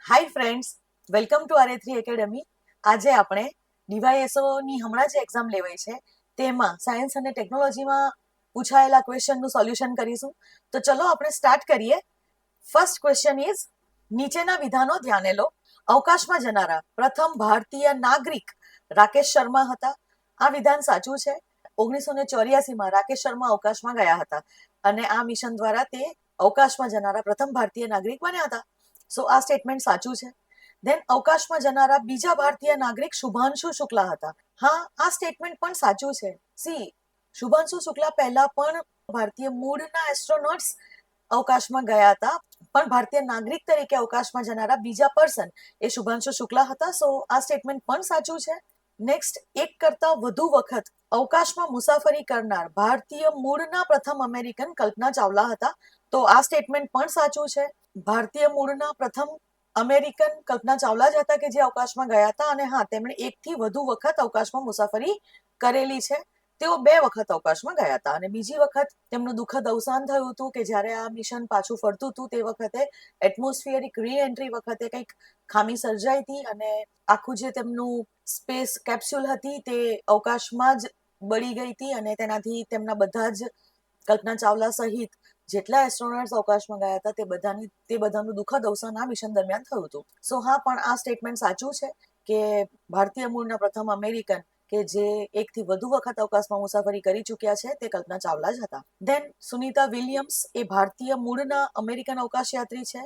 Hi friends, welcome to R3 academy. આજે આપણે ડીવાયએસઓની હમણાં જે એક્ઝામ લેવાઈ છે તેમાં સાયન્સ અને ટેકનોલોજીમાં પૂછાયેલા ક્વેશ્ચનનું સોલ્યુશન કરીશું. તો ચલો આપણે સ્ટાર્ટ કરીએ. ફર્સ્ટ ક્વેશ્ચન ઇઝ, નીચેના વિધાનો ધ્યાને લો. અવકાશમાં જનારા પ્રથમ ભારતીય નાગરિક રાકેશ શર્મા હતા. આ વિધાન સાચું છે. 1984માં રાકેશ શર્મા અવકાશમાં ગયા હતા અને આ મિશન દ્વારા તે અવકાશમાં જનારા પ્રથમ ભારતીય નાગરિક બન્યા હતા. સો આ સ્ટેટમેન્ટ સાચું છે. ધેન અવકાશમાં જનારા બીજા ભારતીય નાગરિક શુભાંશુ શુક્લા હતા. હા, આ સ્ટેટમેન્ટ પણ સાચું છે. સી, શુભાંશુ શુક્લા પહેલા પણ ભારતીય મૂળના એસ્ટ્રોનોટ્સ અવકાશમાં ગયા હતા, પણ ભારતીય નાગરિક તરીકે અવકાશમાં જનારા બીજા પર્સન એ શુભાંશુ શુક્લા હતા. સો આ સ્ટેટમેન્ટ પણ સાચું છે. નેક્સ્ટ, એક કરતા વધુ વખત અવકાશમાં મુસાફરી કરનાર ભારતીય મૂળના પ્રથમ અમેરિકન કલ્પના ચાવલા હતા. તો આ સ્ટેટમેન્ટ પણ સાચું છે. ભારતીય મૂળના પ્રથમ અમેરિકન કલ્પના ચાવલા જ હતા કે જે અવકાશમાં ગયા હતા. અને હા, તેમણે એકથી વધુ વખત અવકાશમાં મુસાફરી કરેલી છે. તેઓ 2 વખત અવકાશમાં ગયા હતા અને બીજી વખત તેમનું દુઃખદ અવસાન થયું હતું કે જ્યારે આ મિશન પાછું ફરતું હતું તે વખતે એટમોસ્ફિયરિક રીએન્ટ્રી વખતે કંઈક ખામી સર્જાઈ હતી અને આખું જે તેમનું સ્પેસ કેપ્સ્યુલ હતી તે અવકાશમાં જ બળી ગઈ હતી અને તેનાથી તેમના બધા જ કલ્પના ચાવલા સહિત જેટલા એસ્ટ્રોનોટ્સ અવકાશમાં ગયા હતા તે બધાનું દુઃખદ અવસાન આ મિશન દરમિયાન થયું હતું. સો હા, પણ આ સ્ટેટમેન્ટ સાચું છે કે ભારતીય મૂળના પ્રથમ અમેરિકન કે જે એકથી વધુ વખત અવકાશમાં મુસાફરી કરી ચૂક્યા છે તે કલ્પના ચાવલા જ હતા. ધેન સુનીતા વિલિયમ્સ એ ભારતીય મૂળના અમેરિકન અવકાશયાત્રી છે.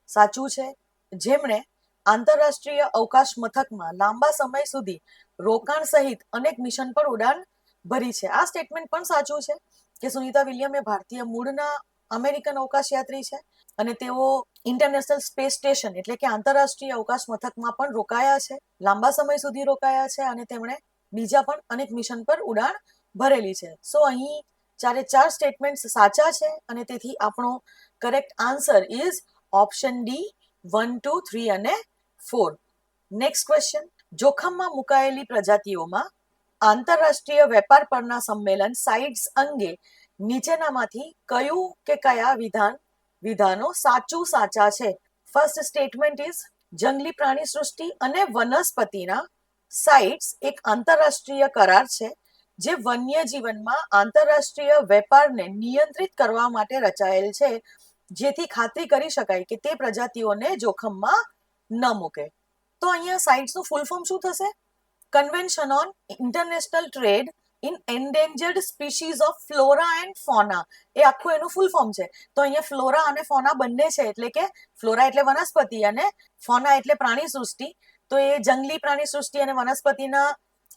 સાચું છે. જેમણે આંતરરાષ્ટ્રીય અવકાશ મથકમાં લાંબા સમય સુધી રોકાણ સહિત અનેક મિશન પર ઉડાન ભરી છે. આ સ્ટેટમેન્ટ પણ સાચું છે કે સુનીતા વિલિયમ એ ભારતીય મૂળના અમેરિકન અવકાશયાત્રી છે અને તેઓ ઇન્ટરનેશનલ સ્પેસ સ્ટેશન એટલે કે આંતરરાષ્ટ્રીય અવકાશ મથકમાં પણ રોકાયા છે, લાંબા સમય સુધી રોકાયા છે અને તેમણે બીજા પણ અનેક મિશન પર ઉડાણ ભરેલી છે. સો અહીં 4 સ્ટેટમેન્ટ સાચા છે અને તેથી આપણો correct answer is option D 1, 2, 3 અને 4. નેક્સ્ટ ક્વેશ્ચન, જોખમમાં મુકાયેલી પ્રજાતિઓમાં આંતરરાષ્ટ્રીય વેપાર પરના સંમેલન સાઇટ્સ અંગે નીચેનામાંથી કયું કે કયા વિધાનો સાચા છે? ફર્સ્ટ સ્ટેટમેન્ટ ઇઝ, જંગલી પ્રાણી સૃષ્ટિ અને વનસ્પતિના સાઇટ્સ એક આંતરરાષ્ટ્રીય કરાર છે જે વન્ય જીવનમાં આંતરરાષ્ટ્રીય વેપારને નિયંત્રિત કરવા માટે રચાયેલ છે, જેથી ખાતરી કરી શકાય કે તે પ્રજાતિઓને જોખમમાં ન મૂકે. તો અહીંયા સાઇટ્સનું ફૂલ ફોર્મ શું થશે? Convention on international trade in endangered species of flora and fauna. એ આખું એનું ફૂલ ફોર્મ છે. તો અહીંયા ફ્લોરા અને ફોના બંને છે, એટલે કે ફ્લોરા એટલે વનસ્પતિ અને ફોના એટલે પ્રાણી સૃષ્ટિ. તો એ જંગલી પ્રાણી સૃષ્ટિ અને વનસ્પતિના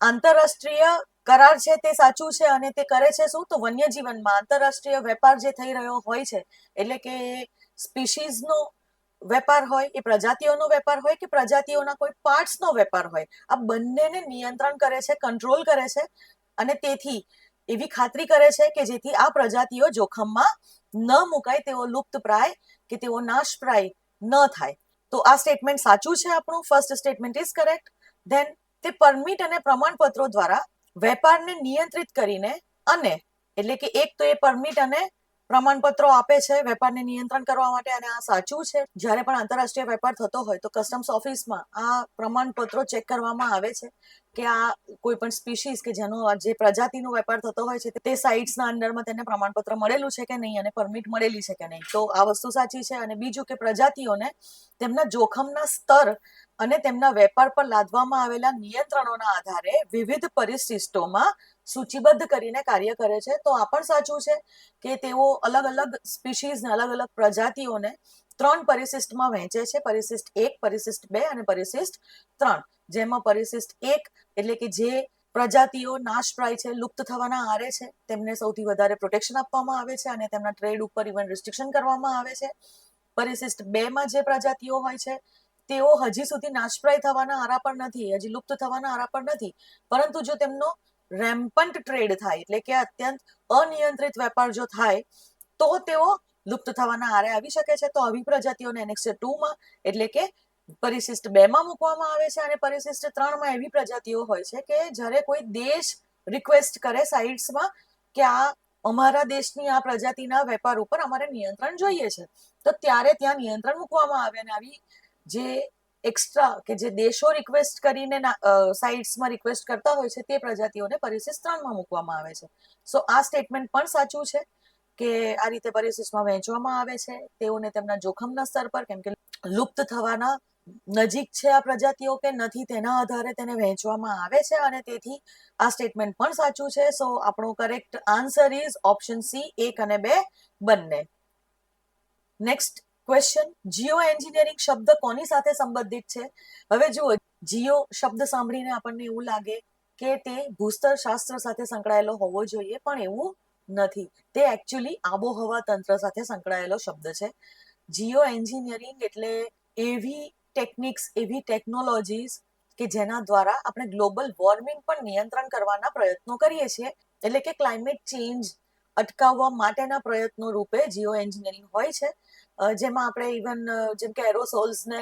આંતરરાષ્ટ્રીય કરાર છે તે સાચું છે અને તે કરે છે શું? તો વન્ય જીવનમાં આંતરરાષ્ટ્રીય વેપાર જે થઈ રહ્યો હોય છે, એટલે કે સ્પીસીઝનો વેપાર હોય, એ પ્રજાતિઓનો વેપાર હોય કે પ્રજાતિઓના કોઈ પાર્ટ્સનો વેપાર હોય, આ બંનેને નિયંત્રણ કરે છે, કંટ્રોલ કરે છે અને તેથી એવી ખાતરી કરે છે કે જેથી આ પ્રજાતિઓ જોખમમાં ન મુકાય, તેઓ લુપ્તપ્રાય કે તેઓ નાશપ્રાય ન થાય. તો આ સ્ટેટમેન્ટ સાચું છે આપણું. First statement is correct. Then તે પરમિટ અને પ્રમાણપત્રો દ્વારા વેપારને નિયંત્રિત કરીને અને એટલે કે એક તો એ પરમિટ અને પ્રમાણપત્રો આપે છે વેપારને નિયંત્રણ કરવા માટે અને આ સાચું છે. જ્યારે પણ આંતરરાષ્ટ્રીય વેપાર થતો હોય તો કસ્ટમ્સ ઓફિસમાં આ પ્રમાણપત્રો ચેક કરવામાં આવે છે કે આ કોઈ પણ સ્પીસીસ કે જેનો જે પ્રજાતિનો વેપાર થતો હોય છે તે સાઇટ્સના અંડરમાં તેને પ્રમાણપત્ર મળેલું છે કે નહીં અને પરમિટ મળેલી છે કે નહીં. તો આ વસ્તુ સાચી છે. અને બીજું કે પ્રજાતિઓને તેમના જોખમના સ્તર અને તેમના વેપાર પર લાદવામાં આવેલા નિયંત્રણોના આધારે વિવિધ પરિશિષ્ટોમાં સૂચિબદ્ધ કરીને કાર્ય કરે છે. તો આ પણ સાચું છે કે તેઓ અલગ અલગ સ્પીસીઝને અલગ અલગ પ્રજાતિઓને 3 પરિશિષ્ટમાં વહેંચે છે, પરિશિષ્ટ 1, પરિશિષ્ટ 2 અને પરિશિષ્ટ 3. જેમાં પરિશિષ્ટ 1 એટલે કે જે પ્રજાતિઓ નાશપ્રાય છે, લુપ્ત થવાના આરે છે, તેમને સૌથી વધારે પ્રોટેક્શન આપવામાં આવે છે અને તેમના ટ્રેડ ઉપર ઇવન રિસ્ટ્રિક્શન કરવામાં આવે છે. પરિશિષ્ટ 2માં જે પ્રજાતિઓ હોય છે તેઓ હજી સુધી નાશપ્રાય થવાના આરા પર નથી, હજી લુપ્ત થવાના આરા પર નથી, પરંતુ જો તેમનો રેમ્પન્ટ ટ્રેડ થાય એટલે કે અત્યંત અનિયંત્રિત વેપાર જો થાય તો તેઓ લુપ્ત થવાના આરે આવી શકે છે. તો આવી પ્રજાતિઓને એનેક્સર 2માં એટલે કે પરિશિષ્ટ 2માં મૂકવામાં આવે છે અને પરિશિષ્ટ 3માં એવી પ્રજાતિઓ હોય છે કે જ્યારે કોઈ દેશ રિક્વેસ્ટ કરે સાઇટ્સમાં કે આ અમારા દેશની આ પ્રજાતિના વેપાર ઉપર અમારે નિયંત્રણ જોઈએ છે, તો ત્યારે ત્યાં નિયંત્રણ મૂકવામાં આવે અને આવી જે એક્સ્ટ્રા કે જે દેશો રિક્વેસ્ટ કરીને સાઇટ્સમાં રિક્વેસ્ટ કરતા હોય છે તે પ્રજાતિઓને પરિશિષ્ટ 3માં મૂકવામાં આવે છે. સો આ સ્ટેટમેન્ટ પણ સાચું છે કે આ રીતે પરિશિષ્ટમાં વહેંચવામાં આવે છે તેઓને તેમના જોખમના સ્તર પર, કેમ કે લુપ્ત થવાના નજીક છે આ પ્રજાતિઓ કે નથી તેના આધારે તેને વહેંચવામાં આવે છે, અને તેથી આ સ્ટેટમેન્ટ પણ સાચું છે. સો આપણો correct answer is option C, 1 અને 2 બંને. નેક્સ્ટ ક્વેશ્ચન, જીઓ એન્જિનિયરિંગ શબ્દ કોની સાથે સંબંધિત છે? હવે જુઓ, જીઓ શબ્દ સાંભળીને આપણને એવું લાગે કે તે ભૂસ્તર શાસ્ત્ર સાથે સંકળાયેલો હોવો જોઈએ, પણ એવું નથી. તે એકચ્યુઅલી આબોહવા તંત્ર સાથે સંકળાયેલો શબ્દ છે. જીઓ એન્જિનિયરિંગ એટલે એવી ટેકનિક્સ, એવી ટેકનોલોજીસ કે જેના દ્વારા આપણે ગ્લોબલ વોર્મિંગ પર નિયંત્રણ કરવાના પ્રયત્નો કરીએ છીએ, એટલે કે ક્લાઇમેટ ચેન્જ અટકાવવા માટેના પ્રયત્નો રૂપે જીઓ એન્જિનિયરિંગ હોય છે. જેમાં આપણે ઇવન જેમ કે એરોસોલ્સને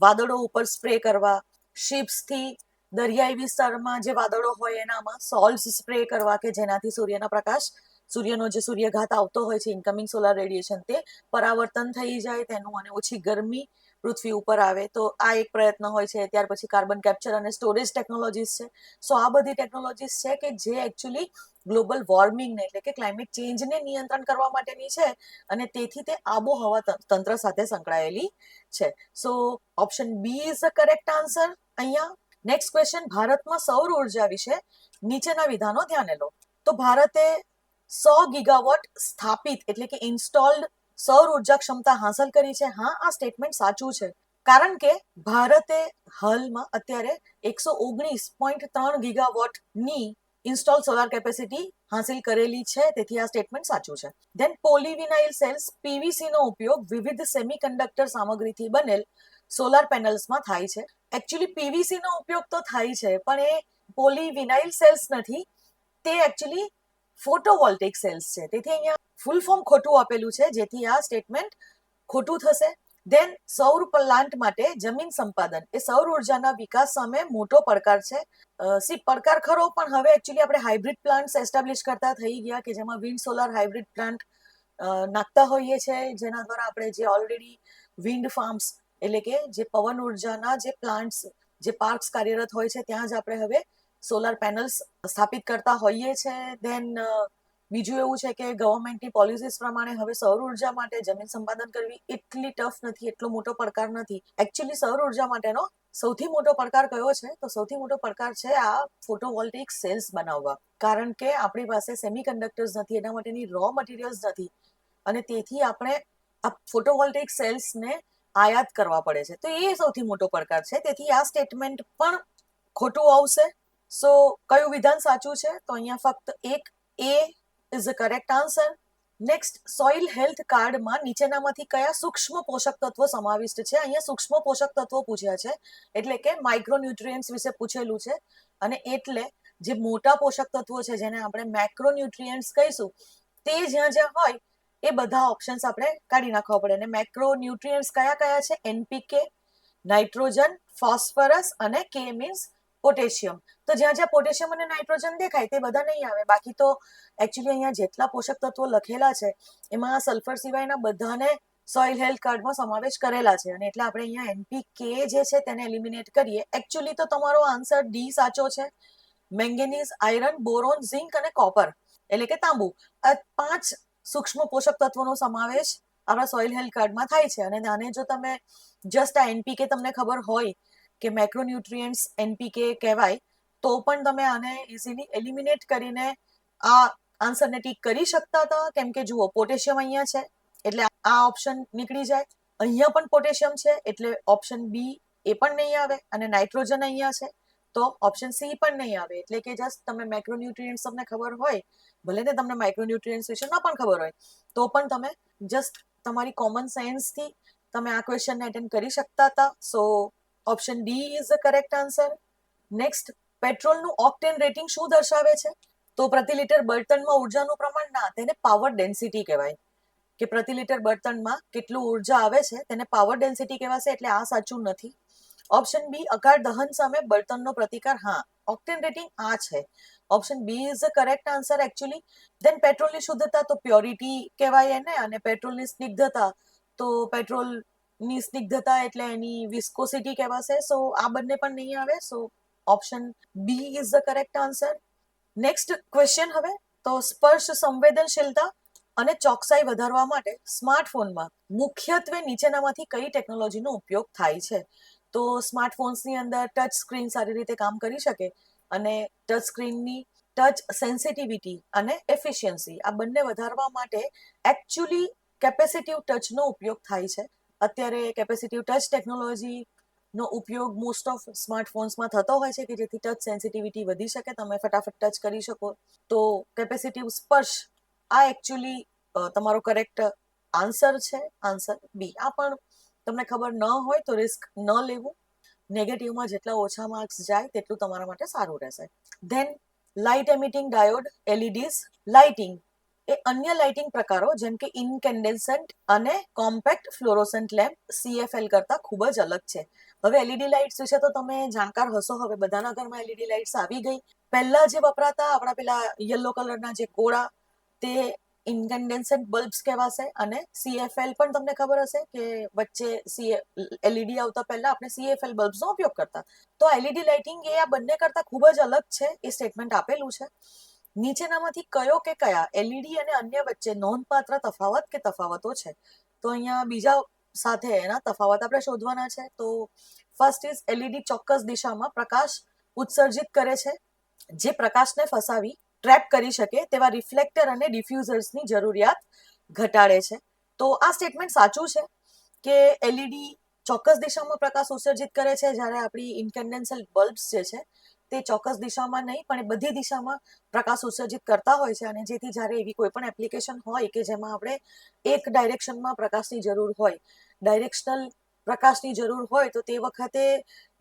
વાદળો ઉપર સ્પ્રે કરવા, શિપ્સથી દરિયાઈ વિસ્તારમાં જે વાદળો હોય એનામાં સોલ્સ સ્પ્રે કરવા કે જેનાથી સૂર્યના પ્રકાશ, સૂર્યનો જે સૂર્યઘાત આવતો હોય છે, ઇન્કમિંગ સોલાર રેડિયેશન, તે પરાવર્તન થઈ જાય તેનું અને ઓછી ગરમી પૃથ્વી ઉપર આવે. તો આ એક પ્રયત્ન હોય છે. ત્યાર પછી કાર્બન કેપ્ચર અને સ્ટોરેજ ટેકનોલોજીસ છે. સો આ બધી ટેકનોલોજીસ છે કે જે એકચ્યુઅલી ગ્લોબલ વોર્મિંગને એટલે કે ક્લાઇમેટ ચેન્જને નિયંત્રણ કરવા માટેની છે, અને તેથી તે આબોહવા તંત્ર સાથે સંકળાયેલી છે. So option B is the correct answer અહીંયા. નેક્સ્ટ ક્વેશ્ચન, ભારતમાં સૌર ઉર્જા વિશે નીચેના વિધાનો ધ્યાને લો. તો ભારતે 100 ગીગાવોટ સ્થાપિત એટલે કે ઇન્સ્ટોલ્ડ સૌર ઉર્જા ક્ષમતા હાંસલ કરી છે. હા, આ સ્ટેટમેન્ટ સાચું છે, કારણ કે ભારતે હાલમાં અત્યારે 119.3 ગીગાવોટની ઇન્સ્ટોલ સોલાર કેપેસિટી હાંસિલ કરેલી છે, તેથી આ સ્ટેટમેન્ટ સાચું છે. ધેન પોલીવિનાઇલ સેલ્સ પીવીસી નો ઉપયોગ વિવિધ સેમિકન્ડક્ટર સામગ્રીથી બનેલ સોલાર પેનલ્સમાં થાય છે. એકચ્યુઅલી પીવીસી નો ઉપયોગ તો થાય છે, પણ એ પોલીવિનાઇલ સેલ્સ નથી, તે એકચ્યુઅલી ફોટોવોલ્ટેઇક સેલ્સ છે. તેથી અહીંયા ફૂલ ફોર્મ ખોટું આપેલું છે, જેથી આ સ્ટેટમેન્ટ ખોટું થશે. ધેન સૌર પ્લાન્ટ માટે જમીન સંપાદન એ સૌર ઉર્જાના વિકાસ સામે મોટો પડકાર છે. પડકાર ખરો, પણ હવે એકચ્યુઅલી આપણે હાઇબ્રિડ પ્લાન્ટ્સ એસ્ટાબ્લિશ કરતા થઈ ગયા કે જેમાં વિન્ડ સોલાર હાઇબ્રિડ પ્લાન્ટ નાખતા હોઈએ છીએ, જેના દ્વારા આપણે જે ઓલરેડી વિન્ડ ફાર્મ્સ એટલે કે જે પવન ઉર્જાના જે પ્લાન્ટ્સ, જે પાર્ક્સ કાર્યરત હોય છે, ત્યાં જ આપણે હવે સોલાર પેનલ્સ સ્થાપિત કરતા હોઈએ છીએ. ધેન બીજું એવું છે કે ગવર્મેન્ટની પોલિસીસ પ્રમાણે હવે સૌર ઉર્જા માટે જમીન સંપાદન કરવી એટલી ટફ નથી, એટલો મોટો પડકાર નથી. એકચ્યુઅલી સૌર ઉર્જા માટેનો સૌથી મોટો પડકાર કયો છે? તો સૌથી મોટો પડકાર છે આ ફોટોવોલ્ટેઇક સેલ્સ બનાવવા, કારણ કે આપણી પાસે સેમિકન્ડક્ટર્સ નથી, એના માટેની રો મટીરિયલ્સ નથી, અને તેથી આપણે આ ફોટોવોલ્ટેઇક સેલ્સને આયાત કરવા પડે છે. તો એ સૌથી મોટો પડકાર છે, તેથી આ સ્ટેટમેન્ટ પણ ખોટું આવશે. સો કયું વિધાન સાચું છે? તો અહીંયા ફક્ત એક A is the correct answer. Next, soil health કાર્ડમાં નીચેનામાંથી કયા સૂક્ષ્મ પોષક તત્વો સમાવિષ્ટ છે? અહીંયા સૂક્ષ્મ પોષક તત્વો પૂછ્યા છે, એટલે કે માઇક્રોન્યુટ્રિયન્ટ્સ વિશે પૂછેલું છે, અને એટલે જે મોટા પોષક તત્વો છે જેને આપણે મેક્રોન્યુટ્રિયન્ટ્સ કહીશું, તે જ્યાં જ્યાં હોય એ બધા ઓપ્શન્સ આપણે કાઢી નાખવા પડે. અને મેક્રોન્યુટ્રિયન્ટ્સ કયા કયા છે? એનપીકે, નાઇટ્રોજન, ફોસ્ફરસ અને કે મીન્સ પોટેશિયમ. તો જ્યાં જ્યાં પોટેશિયમ અને નાઇટ્રોજન દેખાય તે બધા નહીં આવે. બાકી તો એકચ્યુઅલી અહીંયા જેટલા પોષક તત્વો લખેલા છે એમાં સલ્ફર સિવાયના બધાને સોઇલ હેલ્થ કાર્ડમાં સમાવેશ કરેલા છે, અને એટલે આપણે અહીંયા એનપીકે જે છે તેને એલિમિનેટ કરીએ. એકચ્યુઅલી તો તમારો આન્સર ડી સાચો છે. મેંગેનીઝ, આયરન, બોરોન, ઝિંક અને કોપર એટલે કે તાંબુ, આ 5 સૂક્ષ્મ પોષક તત્વોનો સમાવેશ આપણા સોઇલ હેલ્થ કાર્ડમાં થાય છે. અને આને જો તમે જસ્ટ આ એનપીકે તમને ખબર હોય કે મેક્રોન્યુટ્રિયન્ટ્સ એનપીકે કહેવાય, તો પણ તમે આને ઇઝીલી એલિમિનેટ કરીને આ આન્સરને ટીક કરી શકતા હતા, કેમ કે જુઓ પોટેશિયમ અહીંયા છે એટલે આ ઓપ્શન નીકળી જાય, અહીંયા પણ પોટેશિયમ છે એટલે ઓપ્શન બી એ પણ નહીં આવે, અને નાઇટ્રોજન અહીંયા છે તો ઓપ્શન સી પણ નહીં આવે. એટલે કે જસ્ટ તમે મેક્રોન્યુટ્રિયન્ટ્સ તમને ખબર હોય, ભલે ને તમને માઇક્રોન્યુટ્રિયન્ટ્સ વિશે ન પણ ખબર હોય, તો પણ તમે જસ્ટ તમારી કોમન સેન્સથી તમે આ ક્વેશ્ચનને અટેન્ડ કરી શકતા હતા. So option D is the correct answer. Next, પેટ્રોલનું ઓક્ટેન રેટિંગ શું દર્શાવે છે? તો પ્રતિ લિટર બળતણમાં ઉર્જાનું પ્રમાણ ના, તેને પાવર ડેન્સિટી કહેવાય, કે પ્રતિ લિટર બળતણમાં કેટલું ઉર્જા આવે છે તેને પાવર ડેન્સિટી કહેવાશે, એટલે આ સાચું નથી. ઓપ્શન બી, અકાળ દહન સામે બળતણનો પ્રતિકાર. હા, ઓક્ટેન રેટિંગ આ છે. Option B is the correct answer actually. Then પેટ્રોલની શુદ્ધતા તો પ્યોરિટી કહેવાય એને, અને પેટ્રોલની સ્નિગ્ધતા તો પેટ્રોલ ની સ્નિગ્ધતા એટલે એની વિસ્કોસિટી કહેવાશે. સો આ બંને પણ નહીં આવે. So option B is the correct answer. Next question હવે તો સ્પર્શ સંવેદનશીલતા અને ચોકસાઈ વધારવા માટે સ્માર્ટફોનમાં મુખ્યત્વે નીચેનામાંથી કઈ ટેકનોલોજીનો ઉપયોગ થાય છે? તો સ્માર્ટફોન્સની અંદર ટચ સ્ક્રીન સારી રીતે કામ કરી શકે અને ટચ સ્ક્રીનની ટચ સેન્સિટિવિટી અને એફિશિયન્સી આ બંને વધારવા માટે એકચ્યુઅલી કેપેસિટિવ ટચનો ઉપયોગ થાય છે. અત્યારે કેપેસિટિવ ટચ ટેકનોલોજીનો ઉપયોગ મોસ્ટ ઓફ સ્માર્ટફોન્સમાં થતો હોય છે કે જેથી ટચ સેન્સિટિવિટી વધી શકે, તમે ફટાફટ ટચ કરી શકો. તો કેપેસિટિવ સ્પર્શ આ એકચ્યુઅલી તમારો કરેક્ટ આન્સર છે, આન્સર બી. આ પણ તમને ખબર ન હોય તો રિસ્ક ન લેવું. નેગેટિવમાં જેટલા ઓછા માર્ક્સ જાય તેટલું તમારા માટે સારું રહેશે. Then light emitting diode LEDs. Lighting એ અન્ય લાઇટિંગ પ્રકારો જેમ કે ઇનકેન્ડેસન્ટ અને કોમ્પેક્ટ ફ્લોરોસન્ટ લેમ્પ CFL કરતા ખૂબ જ અલગ છે. હવે એલઈડી લાઇટ્સ વિશે તો તમે જાણકાર હશો. હવે બધાના ઘરમાં એલઈડી લાઇટ્સ આવી ગઈ. પહેલા જે વપરાતા આપણા પેલા યલો કલરના જે ગોળા તે ઇન્કેન્ડેસન્ટ બલ્બ્સ કહેવાશે અને CFL પણ તમને ખબર હશે કે વચ્ચે એલઈડી આવતા પહેલા આપણે CFL બલ્બ્સનો ઉપયોગ કરતા. તો એલઈડી લાઇટિંગ એ આ બંને કરતા ખૂબ જ અલગ છે એ સ્ટેટમેન્ટ આપેલું છે. નીચેનામાંથી કયો કે કયા એલઈડી અને અન્ય વચ્ચે નોંધપાત્ર તફાવત કે તફાવતો છે? તો અહીંયા બીજા સાથે એના તફાવત આપણે શોધવાના છે. તો ફર્સ્ટ ઇઝ એલઈડી ચોક્કસ દિશામાં પ્રકાશ ઉત્સર્જિત કરે છે જે પ્રકાશને ફસાવી ટ્રેપ કરી શકે તેવા રિફ્લેક્ટર અને ડિફ્યુઝર્સની જરૂરિયાત ઘટાડે છે. તો આ સ્ટેટમેન્ટ સાચું છે કે એલઈડી ચોક્કસ દિશામાં પ્રકાશ ઉત્સર્જિત કરે છે, જ્યારે આપણી ઇન્કેન્ડેસન્ટ બલ્બ્સ જે છે તે ચોક્કસ દિશામાં નહીં પણ એ બધી દિશામાં પ્રકાશ ઉત્સર્જિત કરતા હોય છે. અને જેથી જ્યારે એવી કોઈ પણ એપ્લિકેશન હોય કે જેમાં આપણે એક ડાયરેક્શનમાં પ્રકાશની જરૂર હોય, ડાયરેક્શનલ પ્રકાશની જરૂર હોય, તો તે વખતે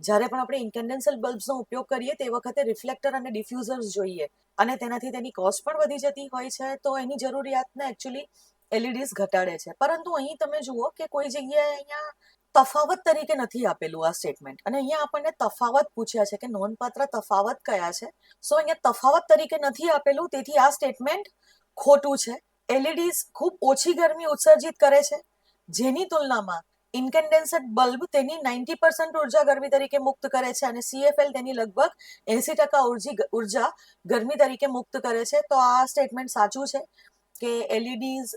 જ્યારે પણ આપણે ઇન્કેન્ડેસન્ટ બલ્બ્સનો ઉપયોગ કરીએ તે વખતે રિફ્લેક્ટર અને ડિફ્યુઝર્સ જોઈએ અને તેનાથી તેની કોસ્ટ પણ વધી જતી હોય છે. તો એની જરૂરિયાતને એકચ્યુઅલી એલઈડીઝ ઘટાડે છે. પરંતુ અહીં તમે જુઓ કે કોઈ જગ્યાએ અહીંયા તફાવત તરીકે નથી આપેલું આ સ્ટેટમેન્ટ અને અહીંયા આપણને તફાવત પૂછ્યા છે કે નોંધપાત્ર તફાવત કયા છે. સો અહીંયા તફાવત તરીકે નથી આપેલું, તેથી આ સ્ટેટમેન્ટ ખોટું છે. એલઈડીઝ ખૂબ ઓછી ગરમી ઉત્સર્જિત કરે છે જેની તુલનામાં ઇન્કેન્ડેસન્ટ બલ્બ તેની 90% ઉર્જા ગરમી તરીકે મુક્ત કરે છે અને CFL તેની લગભગ 80% ઉર્જા ગરમી તરીકે મુક્ત કરે છે. તો આ સ્ટેટમેન્ટ સાચું છે કે એલઈડીઝ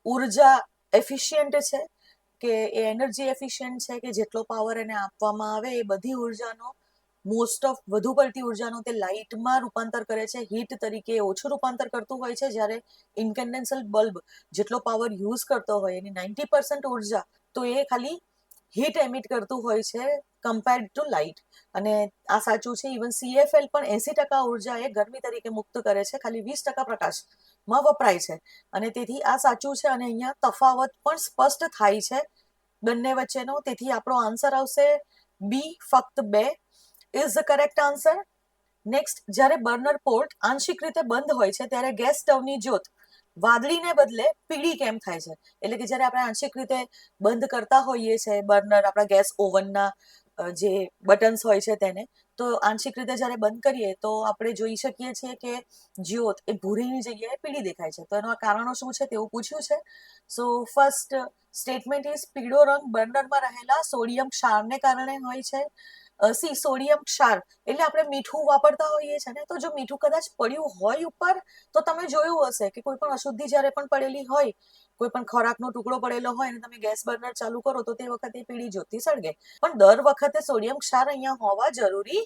ઉર્જા એફિશિયન્ટ છે, કે એ એનર્જી એફિશિયન્ટ છે, કે જેટલો પાવર એને આપવામાં આવે એ બધી ઉર્જાનો મોસ્ટ ઓફ વધુ પડતી ઉર્જાનો તે લાઇટમાં રૂપાંતર કરે છે, હીટ તરીકે ઓછું રૂપાંતર કરતું હોય છે. જ્યારે ઇન્કેન્ડેસન્ટ બલ્બ જેટલો પાવર યુઝ કરતો હોય એની 90% ઉર્જા તો એ ખાલી હીટ એમિટ કરતું હોય છે કમ્પેર્ડ ટુ લાઇટ. અને આ સાચું છે. ઇવન CFL પણ 80% ઉર્જા એ ગરમી તરીકે મુક્ત કરે છે, ખાલી 20% પ્રકાશમાં વપરાય છે. અને તેથી આ સાચું છે અને અહીંયા તફાવત પણ સ્પષ્ટ થાય છે બંને વચ્ચેનો. તેથી આપણો આન્સર આવશે બી, ફક્ત 2 is the correct answer. Next, જ્યારે બર્નર પોર્ટ આંશિક રીતે બંધ હોય છે ત્યારે ગેસ સ્ટવની જ્યોત વાદળીને બદલે પીળી કેમ થાય છે? એટલે કે જ્યારે આપણે આંશિક રીતે બંધ કરતા હોઈએ છીએ બર્નર, આપણા ગેસ ઓવનના જે બટન્સ હોય છે તેને, તો આંશિક રીતે જ્યારે બંધ કરીએ તો આપણે જોઈ શકીએ છીએ કે જ્યોત એ ભૂરીની જગ્યાએ પીળી દેખાય છે. તો એના કારણો શું છે તેવું પૂછ્યું છે. સો ફર્સ્ટ સ્ટેટમેન્ટ ઇઝ પીળો રંગ બર્નરમાં રહેલા સોડિયમ ક્ષારને કારણે હોય છે. સોડિયમ ક્ષાર એટલે આપણે મીઠું વાપરતા હોઈએ છીએ ને, તો જો મીઠું કદાચ પડ્યું હોય ઉપર તો તમે જોયું હશે કે કોઈ પણ અશુદ્ધિ જ્યારે પણ પડેલી હોય, કોઈ પણ ખોરાકનો ટુકડો પડેલો હોય અને તમે ગેસ બર્નર ચાલુ કરો તો તે વખતે પીળી જ્યોતિ સળગે. પણ દર વખતે સોડિયમ ક્ષાર અહીંયા હોવા જરૂરી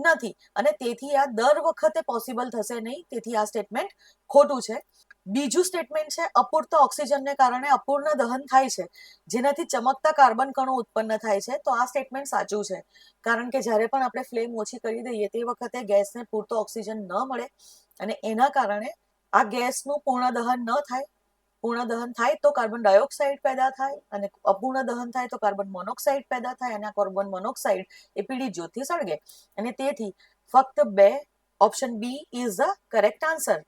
નથી અને તેથી આ દર વખતે પોસિબલ થશે નહીં. તેથી આ સ્ટેટમેન્ટ ખોટું છે. બીજું સ્ટેટમેન્ટ છે અપૂરતા ઓક્સિજનને કારણે અપૂર્ણ દહન થાય છે જેનાથી ચમકતા કાર્બન કણો ઉત્પન્ન થાય છે. તો આ સ્ટેટમેન્ટ સાચું છે, કારણ કે જ્યારે પણ આપણે ફ્લેમ ઓછી કરી દઈએ તે વખતે ગેસને પૂરતો ઓક્સિજન ન મળે અને એના કારણે આ ગેસનું પૂર્ણ દહન ન થાય. પૂર્ણ દહન થાય તો કાર્બન ડાયોક્સાઇડ પેદા થાય અને અપૂર્ણ દહન થાય તો કાર્બન મોનોક્સાઇડ પેદા થાય અને આ કાર્બન મોનોક્સાઇડ એ પીળી જ્યોતથી સળગે. અને તેથી ફક્ત 2 option B is the correct answer.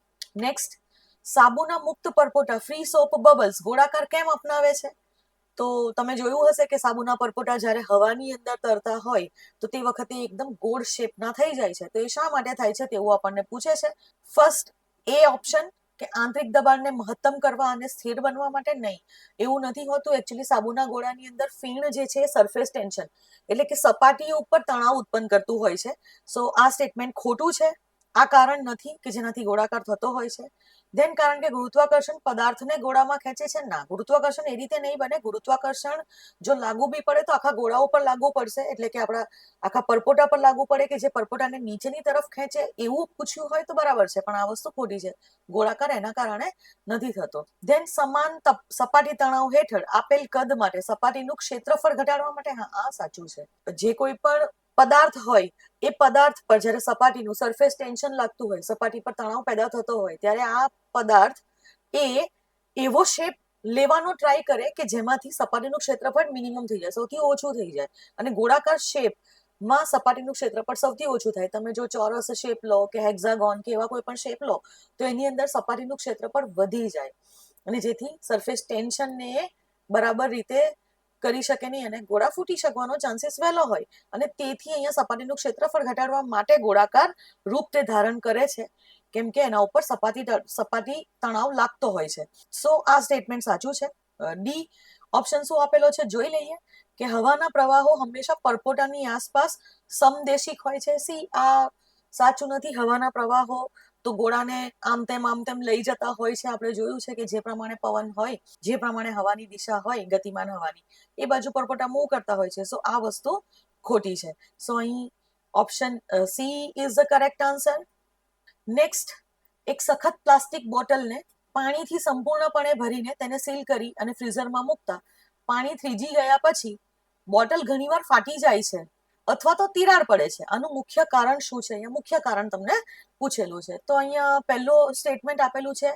Next, સાબુના મુક્ત પરપોટા ફ્રી સોપ બબલ્સ ગોળાકાર કેમ અપનાવે છે? તો તમે જોયું હશે કે સાબુના પરપોટા જ્યારે હવાની અંદર તરતા હોય તો તે વખતે એકદમ ગોળ શેપના થઈ જાય છે. તો એ શા માટે થાય છે તેવું આપણને પૂછે છે. ફર્સ્ટ એ ઓપ્શન કે આંતરિક દબાણને મહત્તમ કરવા અને સ્થિર બનવા માટે નહીં, એવું નથી હોતું. એકચ્યુઅલી સાબુના ગોળાની અંદર ફીણ જે છે એ સરફેસ ટેન્શન એટલે કે સપાટી ઉપર તણાવ ઉત્પન્ન કરતું હોય છે. સો આ સ્ટેટમેન્ટ ખોટું છે. આ કારણ નથી કે જેનાથી ગોળાકાર થતો હોય છે. ધેન કારણ કે ગુરુત્વાકર્ષણ પદાર્થને ગોળામાં ખેંચે છે, ના, ગુરુત્વાકર્ષણ એ રીતે નહીં બને. ગુરુત્વાકર્ષણ જો લાગુ બી પડે તો આખા ગોળા ઉપર લાગુ પડશે, એટલે કે આપણા આખા પરપોટા પર લાગુ પડે કે જે પરપોટાને નીચેની તરફ ખેંચે, એવું પૂછ્યું હોય તો બરાબર છે, પણ આ વસ્તુ ખોટી છે. ગોળાકાર એના કારણે નથી થતો. ધેન સમાન સપાટી તણાવ હેઠળ આપેલ કદ માટે સપાટીનું ક્ષેત્રફળ ઘટાડવા માટે, હા, આ સાચું છે. જે કોઈ પણ પદાર્થ હોય એ પદાર્થ પર જ્યારે સપાટીનું સરફેસ ટેન્શન લાગતું હોય, સપાટી પર તણાવ પેદા થતો હોય, ત્યારે આ પદાર્થ એ એવો શેપ લેવાનો ટ્રાય કરે કે જેમાંથી સપાટીનું ક્ષેત્રફળ મિનિમમ થઈ જાય, સૌથી ઓછું થઈ જાય. અને ગોળાકાર શેપમાં સપાટીનું ક્ષેત્રફળ સૌથી ઓછું થાય. તમે જો ચોરસ શેપ લો કે હેક્ઝાગોન કે એવા કોઈ પણ શેપ લો તો એની અંદર સપાટીનું ક્ષેત્રફળ વધી જાય, અને જેથી સરફેસ ટેન્શનને બરાબર રીતે કરી શકે નહીં અને ગોળા ફૂટી શકવાનો ચાન્સીસ વહેલો હોય. અને તેથી અહીંયા સપાટીનું ક્ષેત્રફળ ઘટાડવા માટે ગોળાકાર રૂપ તે ધારણ કરે છે, કેમ કે એના ઉપર સપાટી તણાવ લાગતો હોય છે. સો આ સ્ટેટમેન્ટ સાચું છે. ડી ઓપ્શન શું આપેલો છે જોઈ લઈએ કે હવાના પ્રવાહો હંમેશા પરપોટાની આસપાસ સમદેશિક હોય છે. સી આ સાચું નથી. હવાના પ્રવાહો તો ગોળાને આમ તેમ લઈ જતા હોય છે. આપણે જોયું છે કે જે પ્રમાણે પવન હોય, જે પ્રમાણે હવાની દિશા હોય, ગતિમાન હવાની, એ બાજુ પરપોટા મૂવ કરતા હોય છે. સો આ વસ્તુ ખોટી છે. સો અહીં option C is the correct answer. Next, એક સખત પ્લાસ્ટિક બોટલને પાણીથી સંપૂર્ણપણે ભરીને તેને સીલ કરી અને ફ્રીઝરમાં મૂકતા પાણી થીજી ગયા પછી બોટલ ઘણીવાર ફાટી જાય છે અથવા તો તિરાડ પડે છે. આનું મુખ્ય કારણ શું છે? અહીંયા મુખ્ય કારણ તમને પૂછેલું છે. તો અહીંયા પહેલું સ્ટેટમેન્ટ આપેલું છે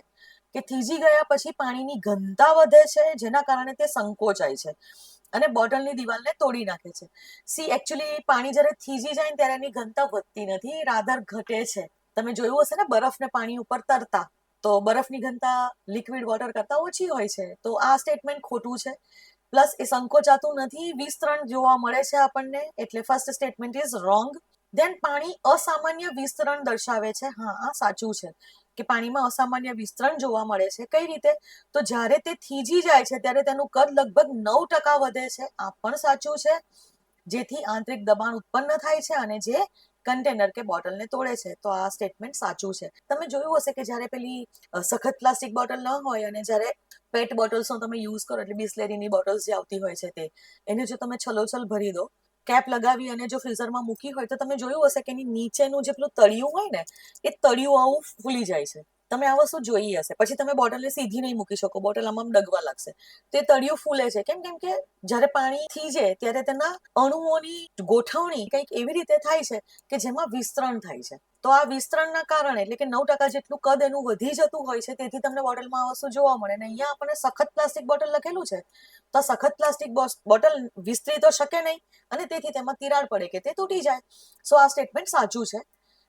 કે થીજી ગયા પછી પાણીની ઘનતા વધે છે, જેના કારણે તે સંકોચાય છે અને બોટલની દિવાલને તોડી નાખે છે. સી એકચ્યુઅલી પાણી જ્યારે થીજી જાય ને ત્યારે એની ઘનતા વધતી નથી, રાધર ઘટે છે. તમે જોયું હશે ને બરફ ને પાણી ઉપર તરતા, તો બરફની ઘનતા લિક્વિડ વોટર કરતા ઓછી હોય છે. તો આ સ્ટેટમેન્ટ ખોટું છે. પ્લસ એ સંકોચાતું નથી, વિસ્તરણ જોવા મળે છે આપણને, એટલે first statement is wrong. Then પાણી અસામાન્ય વિસ્તરણ દર્શાવે છે. હા, આ સાચું છે કે પાણીમાં અસામાન્ય વિસ્તરણ જોવા મળે છે. કઈ રીતે? તો જ્યારે તે થીજી જાય છે ત્યારે તેનું કદ લગભગ 9% વધે છે. આ પણ સાચું છે, જેથી આંતરિક દબાણ ઉત્પન્ન થાય છે અને જે કન્ટેનર કે બોટલને તોડે છે. તો આ સ્ટેટમેન્ટ સાચું છે. તમે જોયું હશે કે જ્યારે પેલી સખત પ્લાસ્ટિક બોટલ ન હોય અને જ્યારે પેટ બોટલ્સનો તમે યુઝ કરો, એટલે બિસ્લેરીની બોટલ્સ જે આવતી હોય છે તે, એને જો તમે છલોછલ ભરી દો, કેપ લગાવી અને જો ફ્રીઝરમાં મૂકી હોય તો તમે જોયું હશે કે એની નીચેનું જે પેલું તળિયું હોય ને, એ તળિયું આવું ફૂલી જાય છે. તમે આ વસ્તુ જોઈ હશે. પછી તમે બોટલને સીધી નહીં મૂકી શકો, બોટલ આમ ડગવા લાગશે. તે તળિયું ફૂલે છે. કેમ? કેમ કે જ્યારે પાણી થીજે ત્યારે તેના અણુઓની ગોઠવણી કંઈક એવી રીતે થાય છે કે જેમાં વિસ્તરણ થાય છે. તો આ વિસ્તરણના કારણે, એટલે કે 9% જેટલું કદ એનું વધી જતું હોય છે, તેથી તમને બોટલમાં આ વસ્તુ જોવા મળે. અને અહીંયા આપણને સખત પ્લાસ્ટિક બોટલ લખેલું છે, તો સખત પ્લાસ્ટિક બોટલ વિસ્તરી તો શકે નહીં અને તેથી તેમાં તિરાડ પડે કે તે તૂટી જાય. સો આ સ્ટેટમેન્ટ સાચું છે.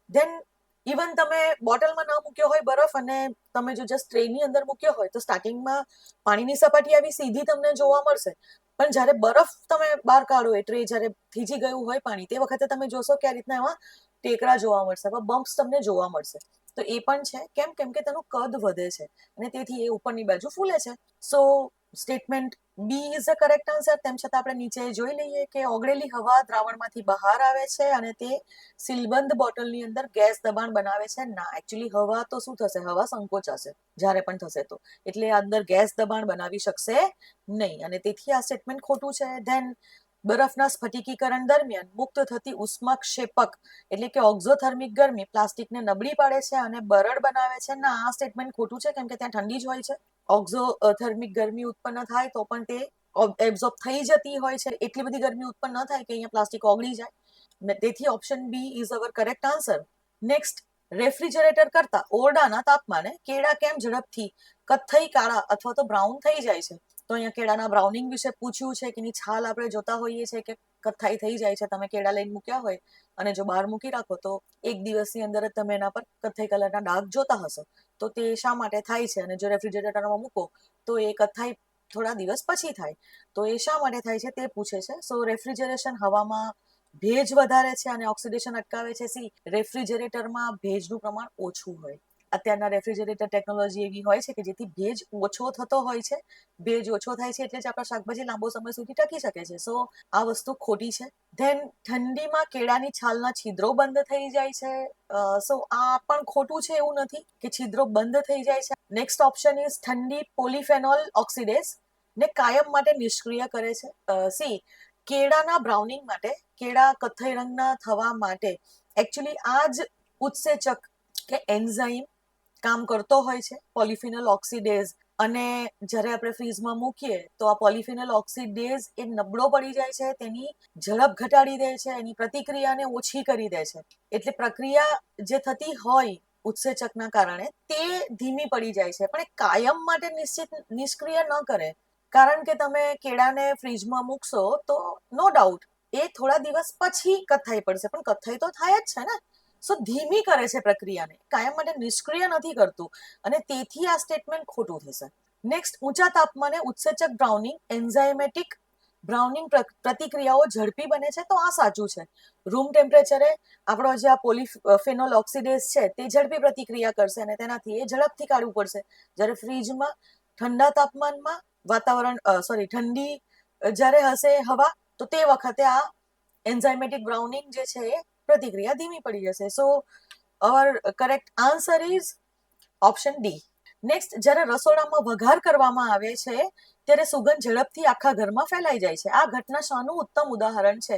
ધેન ઇવન તમે બોટલમાં ન મૂક્યો હોય બરફ અને તમે જો જસ્ટ ટ્રેની અંદર મૂક્યો હોય તો સ્ટાર્ટિંગમાં પાણીની સપાટી આવી સીધી તમને જોવા મળશે, પણ જ્યારે બરફ તમે બહાર કાઢો, એ ટ્રે જ્યારે થીજી ગયું હોય પાણી, તે વખતે તમે જોશો કે આ રીતના એમાં ટેકરા જોવા મળશે, બમ્પ્સ તમને જોવા મળશે. તો એ પણ છે. કેમ? કેમ કે તેનું કદ વધે છે અને તેથી એ ઉપરની બાજુ ફૂલે છે. So statement B is the correct answer. તેમ છતાં આપણે નીચે જોઈ લઈએ કે ઓગળેલી હવા દ્રાવણમાંથી બહાર આવે છે અને તે સીલબંધ બોટલની અંદર ગેસ દબાણ બનાવે છે. ના, એકચ્યુઅલી હવા તો શું થશે? હવા સંકોચાશે જ્યારે પણ થશે તો, એટલે અંદર ગેસ દબાણ બનાવી શકશે નહીં અને તેથી આ સ્ટેટમેન્ટ ખોટું છે. ધેન બરફના સ્ફટિકીકરણ દરમિયાન મુક્ત થતી ઉષ્માક્ષેપક એટલે કે ઓક્ઝોથર્મિક ગરમી પ્લાસ્ટિકને નબળી પાડે છે અને બરડ બનાવે છે. ના, આ સ્ટેટમેન્ટ ખોટું છે, કેમ કે ત્યાં ઠંડી જ હોય છે. ઓક્ઝોથર્મિક ગરમી ઉત્પન્ન થાય તો પણ તે એબ્ઝોર્બ થઈ જતી હોય છે. એટલી બધી ગરમી ઉત્પન્ન ન થાય કે અહીંયા પ્લાસ્ટિક ઓગળી જાય. તેથી option B is our correct answer. Next, refrigerator કરતા ઓરડાના તાપમાને કેળા કેમ ઝડપથી કથ્થઈ, કાળા અથવા તો બ્રાઉન થઈ જાય છે? તો અહીંયા કેળાના બ્રાઉનિંગ વિશે પૂછ્યું છે કે એની છાલ આપણે જોતા હોઈએ છીએ કે કથ્થાઈ થઈ જાય છે. તમે કેળા લઈને મૂક્યા હોય અને જો બહાર મૂકી રાખો તો એક દિવસની અંદર જ તમે એના પર કથ્થઈ કલરના ડાઘ જોતા હશો. તો તે શા માટે થાય છે? અને જો રેફ્રિજરેટરમાં મૂકો તો એ કથ્થાઈ થોડા દિવસ પછી થાય. તો એ શા માટે થાય છે તે પૂછે છે. સો રેફ્રિજરેશન હવામાં ભેજ વધારે છે અને ઓક્સિડેશન અટકાવે છે. સી, રેફ્રિજરેટરમાં ભેજનું પ્રમાણ ઓછું હોય. અત્યારના રેફ્રિજરેટર ટેકનોલોજી એવી હોય છે કે જેથી ભેજ ઓછો થતો હોય છે. ભેજ ઓછો થાય છે એટલે જ આપણા શાકભાજી લાંબો સમય સુધી ટકી શકે છે. સો આ વસ્તુ ખોટી છે. ધેન ઠંડીમાં કેળાની છાલના છિદ્રો બંધ થઈ જાય છે. સો આ પણ ખોટું છે, એવું નથી કે છિદ્રો બંધ થઈ જાય છે. નેક્સ્ટ ઓપ્શન ઇઝ ઠંડી પોલિફેનોલ ઓક્સિડેઝ ને કાયમ માટે નિષ્ક્રિય કરે છે. સી કેળાના બ્રાઉનિંગ માટે, કેળા કથ્થઈ રંગના થવા માટે એકચ્યુઅલી આ જ ઉત્સેચક કે એન્ઝાઇમ કામ કરતો હોય છે, પોલિફિનોલ ઓક્સિડેઝ. અને જ્યારે આપણે ફ્રીઝમાં મૂકીએ તો આ પોલિફિનોલ ઓક્સિડેઝ એ નબળો પડી જાય છે, તેની ઝડપ ઘટાડી દે છે, એની પ્રતિક્રિયાને ઓછી કરી દે છે. એટલે પ્રક્રિયા જે થતી હોય ઉત્સેચકના કારણે તે ધીમી પડી જાય છે, પણ એ કાયમ માટે નિષ્ક્રિય ન કરે. કારણ કે તમે કેળાને ફ્રીજમાં મૂકશો તો નો ડાઉટ એ થોડા દિવસ પછી કથ્થાઈ પડશે, પણ કથ્થાઈ તો થાય જ છે ને. સો ધીમી કરે છે પ્રક્રિયાને, કાયમ માટે નિષ્ક્રિય નથી કરતું, અને તેથી આ સ્ટેટમેન્ટ ખોટું થશે. નેક્સ્ટ, ઊંચા તાપમાને ઉત્સેચક બ્રાઉનિંગ એન્ઝાઇમેટિક બ્રાઉનિંગ પ્રતિક્રિયાઓ ઝડપી બને છે, તો આ સાચું છે. રૂમ ટેમ્પરેચરે આપણો જે આ પોલિફેનોલ ઓક્સિડેઝ છે તે ઝડપી પ્રતિક્રિયા કરશે અને તેનાથી એ ઝડપથી કાઢવું પડશે. જ્યારે ફ્રીજમાં ઠંડા તાપમાનમાં ઠંડી જ્યારે હશે હવા, તો તે વખતે આ એન્ઝાઇમેટિક બ્રાઉનિંગ જે છે એ પ્રતિક્રિયા ધીમી પડી જશે. So our correct answer is option D. Next, જ્યારે રસોડામાં વઘાર કરવામાં આવે છે ત્યારે સુગંધ ઝડપથી આખા ઘરમાં ફેલાઈ જાય છે. આ ઘટના શાનું ઉત્તમ ઉદાહરણ છે?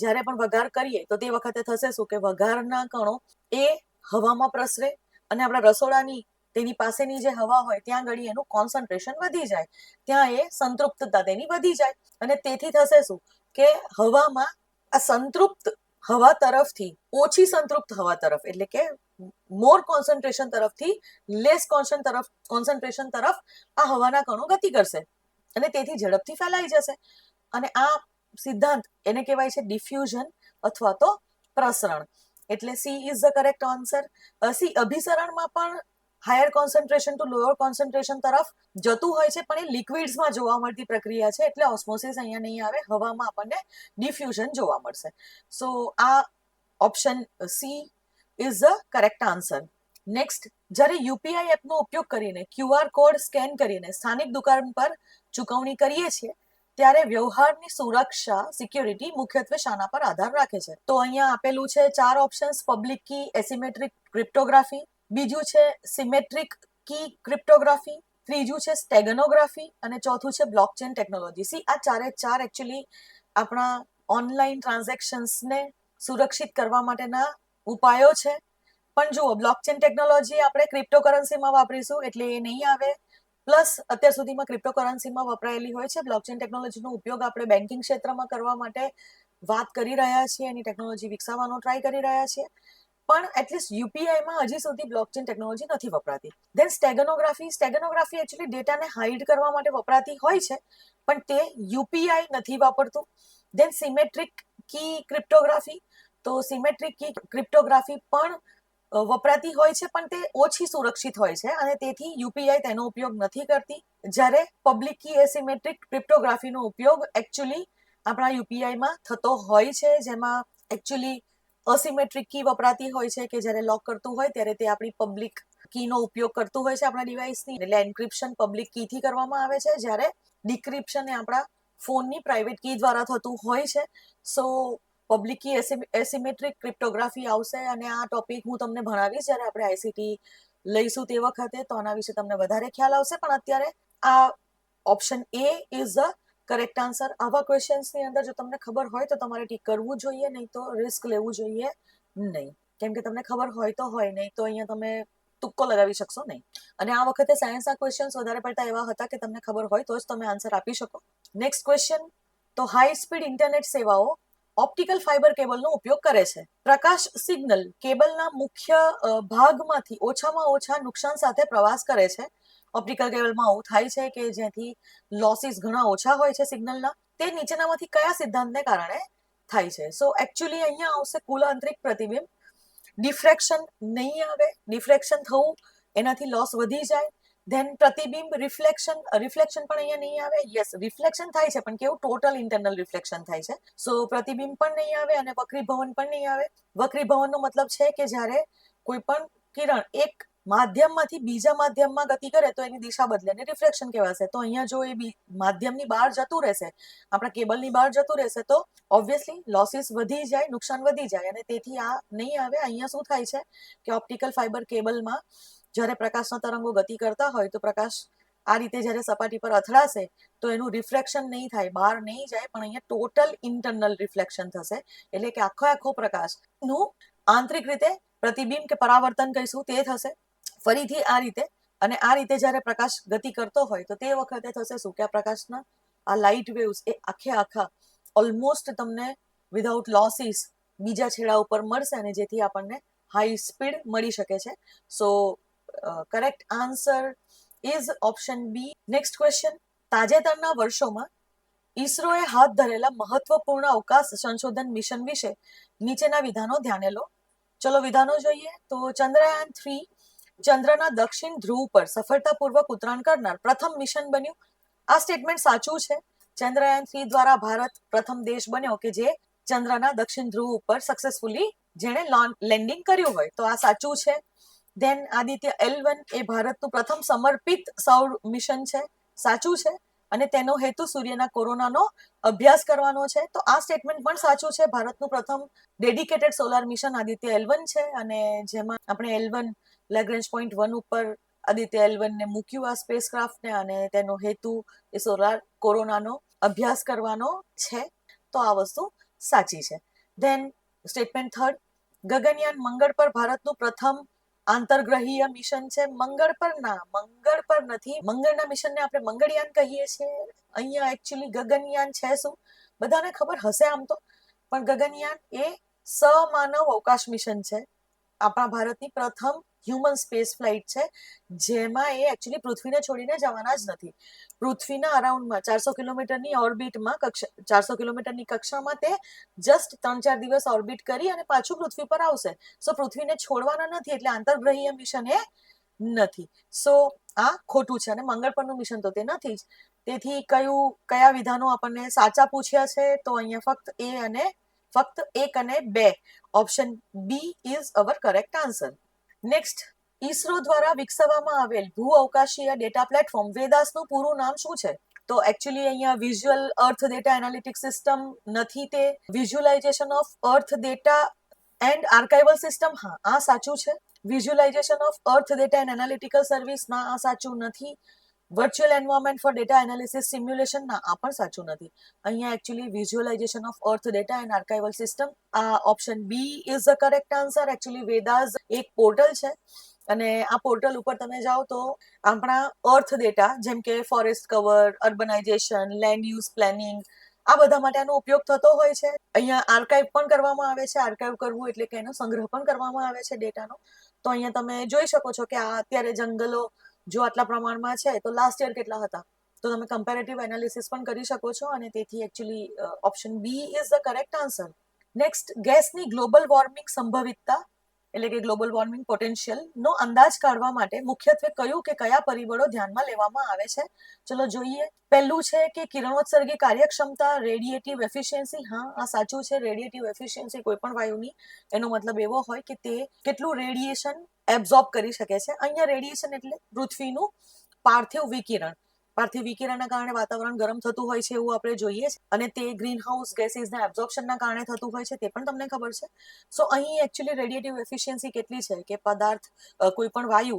જ્યારે પણ વઘાર કરીએ તો તે વખતે થશે શું કે વઘારના કણો એ હવામાં પ્રસરે અને આપણા રસોડાની તેની પાસેની જે હવા હોય ત્યાં આગળ એનું કોન્સન્ટ્રેશન વધી જાય, ત્યાં એ સંતૃપ્તતા તેની વધી જાય, અને તેથી થશે શું કે હવામાં આ સંતૃપ્ત હવા તરફથી ઓછી સંતૃપ્ત હવા તરફ, એટલે કે મોર કોન્સન્ટ્રેશન તરફથી લેસ કોન્સન્ટ્રેશન તરફ આ હવાના કણો ગતિ કરશે અને તેથી ઝડપથી ફેલાઈ જશે. અને આ સિદ્ધાંત એને કહેવાય છે ડિફ્યુઝન અથવા તો પ્રસરણ. એટલે C is the correct answer. અભિસરણમાં પણ higher concentration to lower concentration તરફ જતું હોય છે, પણ એ લિક્વિડ્સમાં જોવા મળતી પ્રક્રિયા છે, એટલે ઓસ્મોસિસ અહીંયા નહીં આવે. હવામાં આપણને ડિફ્યુઝન જોવા મળશે. સો આ option C is the correct answer. Next, જ્યારે યુપીઆઈ એપનો ઉપયોગ કરીને QR કોડ સ્કેન કરીને સ્થાનિક દુકાન પર ચૂકવણી કરીએ છીએ ત્યારે વ્યવહારની સુરક્ષા, સિક્યોરિટી મુખ્યત્વે શાના પર આધાર રાખે છે? તો અહીંયા આપેલું છે 4 ઓપ્શન્સ: પબ્લિક કી એસિમેટ્રિક ક્રિપ્ટોગ્રાફી, બીજું છે સિમેટ્રિક કી ક્રિપ્ટોગ્રાફી, ત્રીજું છે સ્ટેગનોગ્રાફી અને ચોથું છે બ્લોકચેન ટેકનોલોજી. સી આ ચારે ચાર એકચ્યુઅલી આપણા ઓનલાઈન ટ્રાન્ઝેક્શન્સને સુરક્ષિત કરવા માટેના ઉપાયો છે. પણ જુઓ, બ્લોકચેન ટેકનોલોજી આપણે ક્રિપ્ટોકરન્સીમાં વાપરીશું એટલે એ નહીં આવે. પ્લસ અત્યાર સુધીમાં ક્રિપ્ટોકરન્સીમાં વપરાયેલી હોય છે. બ્લોકચેન ટેકનોલોજીનો ઉપયોગ આપણે બેન્કિંગ ક્ષેત્રમાં કરવા માટે વાત કરી રહ્યા છીએ, એની ટેકનોલોજી વિકસાવવાનો ટ્રાય કરી રહ્યા છીએ. પણ એટલીસ્ટ યુપીઆઈમાં હજી સુધી બ્લોકચેન ટેકનોલોજી નથી વપરાતી. ધેન સ્ટેગનોગ્રાફી એકચ્યુઅલી ડેટાને હાઇડ કરવા માટે વપરાતી હોય છે, પણ તે યુપીઆઈ નથી વાપરતું. ધેન સિમેટ્રિક કી ક્રિપ્ટોગ્રાફી, તો સિમેટ્રિક કી ક્રિપ્ટોગ્રાફી પણ વપરાતી હોય છે, પણ તે ઓછી સુરક્ષિત હોય છે અને તેથી યુપીઆઈ તેનો ઉપયોગ નથી કરતી. જ્યારે પબ્લિક કી એસિમેટ્રિક ક્રિપ્ટોગ્રાફીનો ઉપયોગ એકચ્યુઅલી આપણા યુપીઆઈમાં થતો હોય છે, જેમાં એકચ્યુઅલી અસિમેટ્રિક કી વપરાતી હોય છે કે જ્યારે લોક કરતું હોય ત્યારે તે આપણી પબ્લિક કીનો ઉપયોગ કરતું હોય છે આપણા ડિવાઇસની. એટલે એન્ક્રિપ્શન પબ્લિક કીથી કરવામાં આવે છે, જ્યારે ડિક્રિપ્શન એ આપણા ફોનની પ્રાઇવેટ કી દ્વારા થતું હોય છે. સો પબ્લિક કી એસિમેટ્રિક ક્રિપ્ટોગ્રાફી આવશે, અને આ ટોપિક હું તમને ભણાવીશ જ્યારે આપણે આઈસીટી લઈશું તે વખતે, તો આના વિશે તમને વધારે ખ્યાલ આવશે. પણ અત્યારે આ option A is the correct answer. આવા ક્વેશ્ચન્સની અંદર જો તમને ખબર હોય તો તમારે ટીક કરવું જોઈએ, નહીં તો રિસ્ક લેવું જોઈએ નહીં. કેમ કે તમને ખબર હોય તો હોય, નહીં તો અહીંયા તમે તુક્કો લગાવી શકશો નહીં. અને આ વખતે સાયન્સના ક્વેશ્ચન્સ વધારે પડતા એવા હતા કે તમને ખબર હોય તો જ તમે આન્સર આપી શકો. નેક્સ્ટ ક્વેશ્ચન, તો હાઈ સ્પીડ ઇન્ટરનેટ સેવાઓ ઓપ્ટિકલ ફાઇબર કેબલનો ઉપયોગ કરે છે. પ્રકાશ સિગ્નલ કેબલના મુખ્ય ભાગમાંથી ઓછામાં ઓછા નુકસાન સાથે પ્રવાસ કરે છે. ઓપ્ટિકલ કેબલમાં આવું થાય છે કે જ્યાંથી લોસીસ ઘણા ઓછા હોય છે સિગ્નલના. તે નીચેનામાંથી કયા સિદ્ધાંતને કારણે થાય છે? સો એકચ્યુઅલી અહીંયા આવશે કુલ આંતરિક પ્રતિબિંબ. ડિફ્રેક્શન નહીં આવે. ડિફ્રેક્શન થવું એનાથી લોસ વધી જાય. ધેન પ્રતિબિંબ રિફ્લેક્શન પણ અહીંયા નહીં આવે. યસ, રિફ્લેક્શન થાય છે, પણ કેવું ટોટલ ઇન્ટરનલ રિફ્લેક્શન થાય છે. સો પ્રતિબિંબ પણ નહીં આવે અને વક્રીભવન પણ નહીં આવે. વક્રીભવનનો મતલબ છે કે જ્યારે કોઈ પણ કિરણ એક માધ્યમમાંથી બીજા માધ્યમમાં ગતિ કરે તો એની દિશા બદલે ને રિફ્લેક્શન કહેવાશે. તો અહીંયા જો એ માધ્યમની બહાર જતું રહેશે, આપણા કેબલની બહાર જતું રહેશે, તો ઓબ્વિયસલી લોસીસ વધી જાય, નુકસાન વધી જાય, અને તેથી આ નહીં આવે. અહીંયા શું થાય છે કે ઓપ્ટિકલ ફાઇબર કેબલમાં જ્યારે પ્રકાશના તરંગો ગતિ કરતા હોય તો પ્રકાશ આ રીતે જ્યારે સપાટી પર અથડાશે તો એનું રિફ્લેક્શન નહીં થાય, બહાર નહીં જાય, પણ અહીંયા ટોટલ ઇન્ટરનલ રિફ્લેક્શન થશે. એટલે કે આખો પ્રકાશનું આંતરિક રીતે પ્રતિબિંબ કે પરાવર્તન કહીશું તે થશે ફરીથી આ રીતે. અને આ રીતે જ્યારે પ્રકાશ ગતિ કરતો હોય તો તે વખતે થશે શું કે આ પ્રકાશના આ લાઇટ વેવ્સ એ આખા ઓલમોસ્ટ તમને વિધાઉટ લોસીસ બીજા છેડા ઉપર મળશે, અને જેથી આપણને હાઈ સ્પીડ મળી શકે છે. So correct answer is option B. Next question. તાજેતરના વર્ષોમાં ઈસરોએ હાથ ધરેલા મહત્વપૂર્ણ અવકાશ સંશોધન મિશન વિશે નીચેના વિધાનો ધ્યાને લો. ચલો વિધાનો જોઈએ. તો ચંદ્રયાન-3 ચંદ્રના દક્ષિણ ધ્રુવ પર સફળતાપૂર્વક ઉતરાણ કરનાર પ્રથમ મિશન બન્યું. આ સ્ટેટમેન્ટ સાચું છે. ચંદ્રયાન-3 દ્વારા ભારત પ્રથમ દેશ બન્યો કે જે ચંદ્રના દક્ષિણ ધ્રુવ ઉપર સક્સેસફુલી જેણે લેન્ડિંગ કર્યું હોય, તો આ સાચું છે. ધેન આદિત્ય L1 એ ભારતનું પ્રથમ સમર્પિત સૌર મિશન છે, સાચું છે, અને તેનો હેતુ સૂર્યના કોરોનાનો અભ્યાસ કરવાનો છે. તો આ સ્ટેટમેન્ટ પણ સાચું છે. ભારતનું પ્રથમ dedicated solar mission Aditya L1 છે, અને જેમાં આપણે L1 લેગ્રેન્જ પોઈન્ટ 1 ઉપર આદિત્ય L1 ને મૂક્યું આ સ્પેસક્રાફ્ટને, અને તેનો હેતુ એ સોલાર કોરોનાનો અભ્યાસ કરવાનો છે. તો આ વસ્તુ સાચી છે. Then statement third. ગગનયાન મંગળ પર ભારતનું પ્રથમ આંતરગ્રહીય મિશન છે. મંગળ પર નથી. મંગળના મિશનને આપણે મંગળયાન કહીએ છીએ. અહીંયા એકચ્યુઅલી ગગનયાન છે શું બધાને ખબર હશે આમ તો, પણ ગગનયાન એ સમાનવ અવકાશ મિશન છે. આપણા ભારતની પ્રથમ હ્યુમન સ્પેસ ફ્લાઇટ છે, જેમાં એ એકચ્યુઅલી પૃથ્વીને છોડીને જવાના જ નથી. પૃથ્વીના અરાઉન્ડમાં 400 કિલોમીટરની ઓર્બિટમાં 400 કિલોમીટરની કક્ષામાં તે જસ્ટ 3-4 દિવસ ઓર્બિટ કરી અને પાછું પૃથ્વી પર આવશે. સો પૃથ્વીને છોડવાના નથી, એટલે આંતરગ્રહીય મિશન એ નથી. સો આ ખોટું છે, અને મંગળ પરનું મિશન તો તે નથી જ. તેથી કયા વિધાનો આપણને સાચા પૂછ્યા છે? તો અહીંયા ફક્ત 1 અને 2 option B is our correct answer. Next. ISRO દ્વારા વિકસાવવામાં આવેલ ભૂ અવકાશીય ડેટા પ્લેટફોર્મ વેદાસનું પૂરું નામ શું છે? તો એકચ્યુઅલી અહીંયા visual earth data analytics system નથી, તે visualization of earth data and archival system. હા, આ સાચું છે. Visualization of earth data and analytical service, ના આ સાચું નથી. Virtual environment for data analysis simulation, ના આ પણ સાચું નથી. અહીંયા actually visualization of earth data and archival system, આ option B is the correct answer. Actually VEDAS એક પોર્ટલ છે, અને આ પોર્ટલ ઉપર તમે જાઓ તો આપણા અર્થ ડેટા જેમ કે forest cover, urbanisation, land use planning, આ બધા માટે આનો ઉપયોગ થતો હોય છે. અહીંયા આર્કાઇવ પણ કરવામાં આવે છે. આર્કાઇવ કરવું એટલે કે એનો સંગ્રહ પણ કરવામાં આવે છે ડેટાનો. તો અહીંયા તમે જોઈ શકો છો કે આ અત્યારે જંગલો જો આટલા પ્રમાણમાં છે તો લાસ્ટ યર કેટલા હતા, તો તમે કમ્પેરેટિવ એનાલિસિસ પણ કરી શકો છો, અને તેથી actually option B is the correct answer. Next. ગેસની ગ્લોબલ વોર્મિંગ સંભવિતતા એટલે કે ગ્લોબલ વોર્મિંગ પોટેન્શિયલ નો અંદાજ કાઢવા માટે મુખ્યત્વે કયા પરિબળો ધ્યાનમાં લેવામાં આવે છે? ચલો જોઈએ. પહેલું છે કે કિરણોત્સર્ગી કાર્યક્ષમતા, રેડિયેટિવ એફિશિયન્સી. હા, આ સાચું છે. રેડિયેટિવ એફિશિયન્સી કોઈ પણ વાયુની, એનો મતલબ એવો હોય કે તે કેટલું રેડિયેશન એબ્ઝોર્બ કરી શકે છે. અહીંયા રેડિયેશન એટલે પૃથ્વીનું પાર્થિવ વિકિરણ. પાર્થિવ વિકિરણના કારણે વાતાવરણ ગરમ થતું હોય છે એવું આપણે જોઈએ છે, અને તે ગ્રીન હાઉસ ગેસીસના એબ્ઝોર્પ્શનના કારણે થતું હોય છે, તે પણ તમને ખબર છે. સો અહીં એકચ્યુઅલી રેડિયેટિવ એફિશિયન્સી કેટલી છે કે પદાર્થ કોઈ પણ વાયુ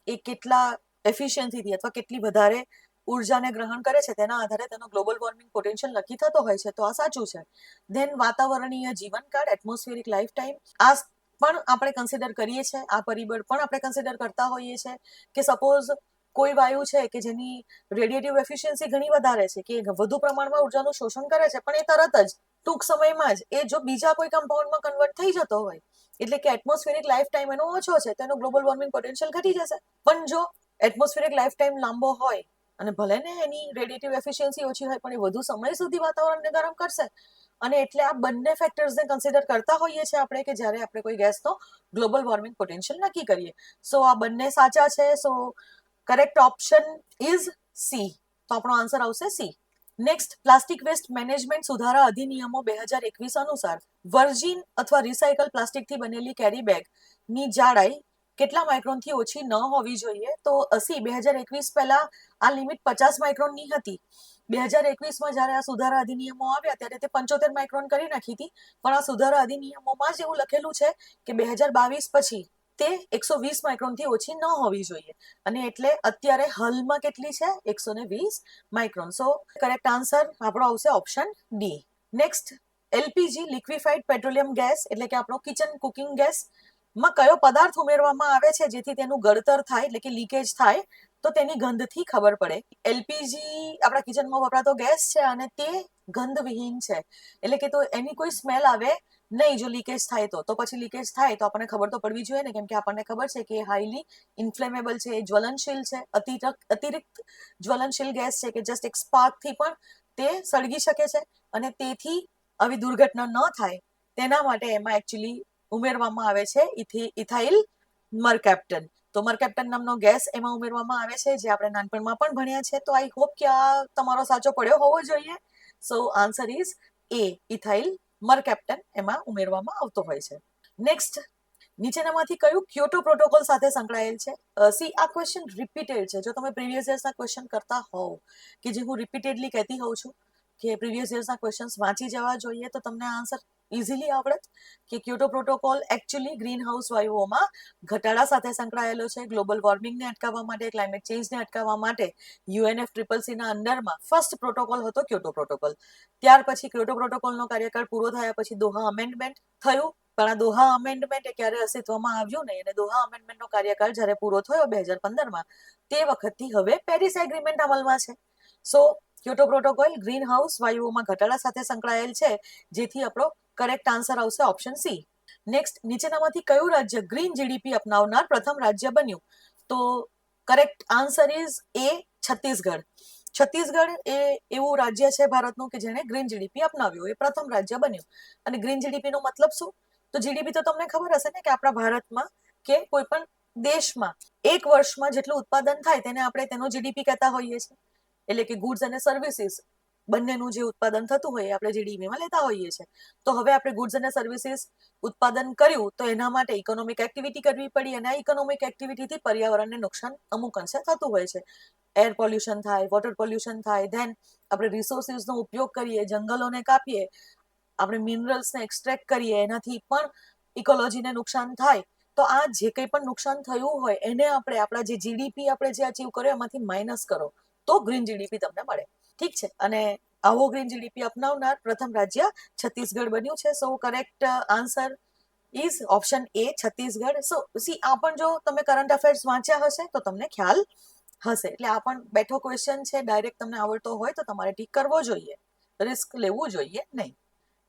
એ કેટલા એફિશિયન્સીથી અથવા કેટલી વધારે ઉર્જાને ગ્રહણ કરે છે તેના આધારે તેનો ગ્લોબલ વોર્મિંગ પોટેન્શિયલ નક્કી થતો હોય છે. તો આ સાચું છે. ધેન વાતાવરણીય જીવનકાળ, એટમોસ્ફિયરિક લાઈફ ટાઈમ, આ પણ આપણે કન્સિડર કરીએ છીએ. આ પરિબળ પણ આપણે કન્સિડર કરતા હોઈએ છીએ કે સપોઝ કોઈ વાયુ છે કે જેની રેડિયેટિવ એફિશિયન્સી ઘણી વધારે છે, કે વધુ પ્રમાણમાં ઉર્જાનું શોષણ કરે છે, પણ એ તરત જ ટૂંક સમયમાં જ એ જો બીજા કોઈ કમ્પાઉન્ડમાં કન્વર્ટ થઈ જતો હોય, એટલે કે એટમોસ્ફિયરિક લાઈફ ટાઈમ એનો ઓછો છે, તો એનો ગ્લોબલ વોર્મિંગ પોટેન્શિયલ ઘટી જશે. પણ જો એટમોસ્ફિયરિક લાઈફ ટાઈમ લાંબો હોય અને ભલે ને એની રેડિયેટિવ એફિશિયન્સી ઓછી હોય, પણ એ વધુ સમય સુધી વાતાવરણને ગરમ કરશે. અને એટલે આ બંને ફેક્ટર્સને કન્સિડર કરતા હોઈએ છીએ આપણે કે જ્યારે આપણે કોઈ ગેસનો ગ્લોબલ વોર્મિંગ પોટેન્શિયલ નક્કી કરીએ. સો આ બંને સાચા છે. So correct option is C. તો આપણો આન્સર આવશે C. Next. Plastic waste management સુધારા અધિનિયમો 2021 અનુસાર વર્જિન અથવા રિસાયકલ પ્લાસ્ટિકથી બનેલી કેરી બેગની જાડાઈ કેટલા માઇક્રોનથી ઓછી ન હોવી જોઈએ? તો 2021 પહેલા આ લિમિટ 50 માઇક્રોનની હતી. 2021માં જ્યારે આ સુધારા અધિનિયમો આવ્યા ત્યારે તે 75 માઇક્રોન કરી નાખી હતી, પણ આ સુધારા અધિનિયમોમાં જ એવું લખેલું છે કે 2022 પછી તે 120 માઇક્રોનથી ઓછી ન હોવી જોઈએ, અને એટલે અત્યારે હાલમાં કેટલી છે? 120 માઇક્રોન. સો કરેક્ટ આન્સર આપણો આવશે option D. Next, LPG liquefied petroleum gas એટલે કે આપણો કિચન કુકિંગ ગેસ માં કયો પદાર્થ ઉમેરવામાં આવે છે જેથી તેનું ગળતર થાય એટલે કે લીકેજ થાય, તો તેની ગંધથી ખબર પડે. એલપીજી આપણા કિચનમાં વપરાતો ગેસ છે અને તે ગંધવિહીન છે, એટલે કે તો એની કોઈ સ્મેલ આવે નહીં જો લીકેજ થાય તો પછી લીકેજ થાય તો આપણને ખબર તો પડવી જોઈએ ને, કેમ કે આપણને ખબર છે કે એ હાઈલી ઇન્ફ્લેમેબલ છે, એ જ્વલનશીલ છે, અતિરિક્ત જ્વલનશીલ ગેસ છે કે જસ્ટ એક સ્પાર્કથી પણ તે સળગી શકે છે, અને તેથી આવી દુર્ઘટના ન થાય તેના માટે એમાં એકચ્યુઅલી ઉમેરવામાં આવે છે ઇથાઇલ મરકેપ્ટન. તો મરકેપ્ટન નામનો ગેસ એમાં ઉમેરવામાં આવે છે, જે આપણે નાનપણમાં પણ ભણ્યા છે. તો આઈ હોપ કે આ તમારો સાચો પડ્યો હોવો જોઈએ. સો answer is A, ethyl mercaptan એમાં ઉમેરવામાં આવતો હોય છે. નેક્સ્ટ, નીચેનામાંથી કયું ક્યોટો પ્રોટોકોલ સાથે સંકળાયેલ છે? સી, આ ક્વેશ્ચન રિપીટેડ છે. જો તમે પ્રીવિયસ યર્સના ક્વેશ્ચન કરતા હોવ, કે જે હું રિપીટેડલી કહેતી હોઉં છું કે પ્રીવિયસ યર્સના ક્વેશ્ચન્સ વાંચી જવા જોઈએ, તો તમને આન્સર ઇઝીલી આવડત કે Kyoto protocol actually green house વાયુઓમાં ઘટાડા સાથે સંકળાયેલો છે. ગ્લોબલ વોર્મિંગને અટકાવવા માટે, ક્લાઇમેટ ચેન્જને અટકાવવા માટે UNFCCCના અંડરમાં ફર્સ્ટ પ્રોટોકોલ હતો ક્યોટો પ્રોટોકોલ. ત્યાર પછી ક્યોટો પ્રોટોકોલનો કાર્યકાળ પૂરો થયા પછી દોહા અમેન્ડમેન્ટ થયું, પણ આ દોહા અમેન્ડમેન્ટ એ ક્યારે અસ્તિત્વમાં આવ્યું નહીં, અને દોહા અમેન્ડમેન્ટનો કાર્યકાળ જ્યારે પૂરો થયો 2015માં, તે વખતથી હવે પેરિસ એગ્રીમેન્ટ અમલમાં છે. સો ક્યોટો પ્રોટોકોલ ગ્રીન હાઉસ વાયુઓમાં ઘટાડા સાથે સંકળાયેલ છે, જેથી આપણો કરેક્ટ આન્સર આવશે ઓપ્શન સી. નેક્સ્ટ, નીચેનામાંથી કયું રાજ્ય ગ્રીન જીડીપી અપનાવનાર પ્રથમ રાજ્ય બન્યું? તો કરેક્ટ આન્સર ઇઝ એ, છત્તીસગઢ. છત્તીસગઢ એ એવું રાજ્ય છે ભારતનું કે જેણે ગ્રીન જીડીપી અપનાવ્યું, એ પ્રથમ રાજ્ય બન્યું. અને ગ્રીન જીડીપી નો મતલબ શું? તો જીડીપી તો તમને ખબર હશે ને કે આપણા ભારતમાં કે કોઈ પણ દેશમાં એક વર્ષમાં જેટલું ઉત્પાદન થાય તેને આપણે તેનો જીડીપી કહેતા હોઈએ છીએ, એટલે કે ગુડ્સ અને સર્વિસીસ બંનેનું જે ઉત્પાદન થતું હોય આપણે જીડીપીમાં લેતા હોઈએ છીએ. તો હવે આપણે ગુડ્સ અને સર્વિસીસ ઉત્પાદન કર્યું તો એના માટે ઇકોનોમિક એક્ટિવિટી કરવી પડી, અને આ ઇકોનોમિક એક્ટિવિટીથી પર્યાવરણને નુકસાન અમુક અંશે થતું હોય છે. એર પોલ્યુશન થાય, વોટર પોલ્યુશન થાય, ધેન આપણે રિસોર્સિસનો ઉપયોગ કરીએ, જંગલોને કાપીએ, આપણે મિનરલ્સને એક્સટ્રેક્ટ કરીએ, એનાથી પણ ઇકોલોજીને નુકસાન થાય. તો આ જે કંઈ પણ નુકસાન થયું હોય એને આપણે આપણા જે જીડીપી આપણે જે અચીવ કર્યો એમાંથી માઇનસ કરો તો ગ્રીન જીડીપી તમને મળે. ઠીક છે, અને આવો ગ્રીન જીડીપી અપનાવનાર પ્રથમ રાજ્ય છત્તીસગઢ બન્યું છે. So correct answer is option A, Chhattisgarh. So C, આ પણ જો તમે કરંટ અફેર્સ વાંચ્યા હશે તો તમને ખ્યાલ હશે. એટલે આ પણ બેઠો ક્વેશ્ચન છે, ડાયરેક્ટ તમને આવડતો હોય તો તમારે ઠીક કરવો જોઈએ, રિસ્ક લેવું જોઈએ નહીં.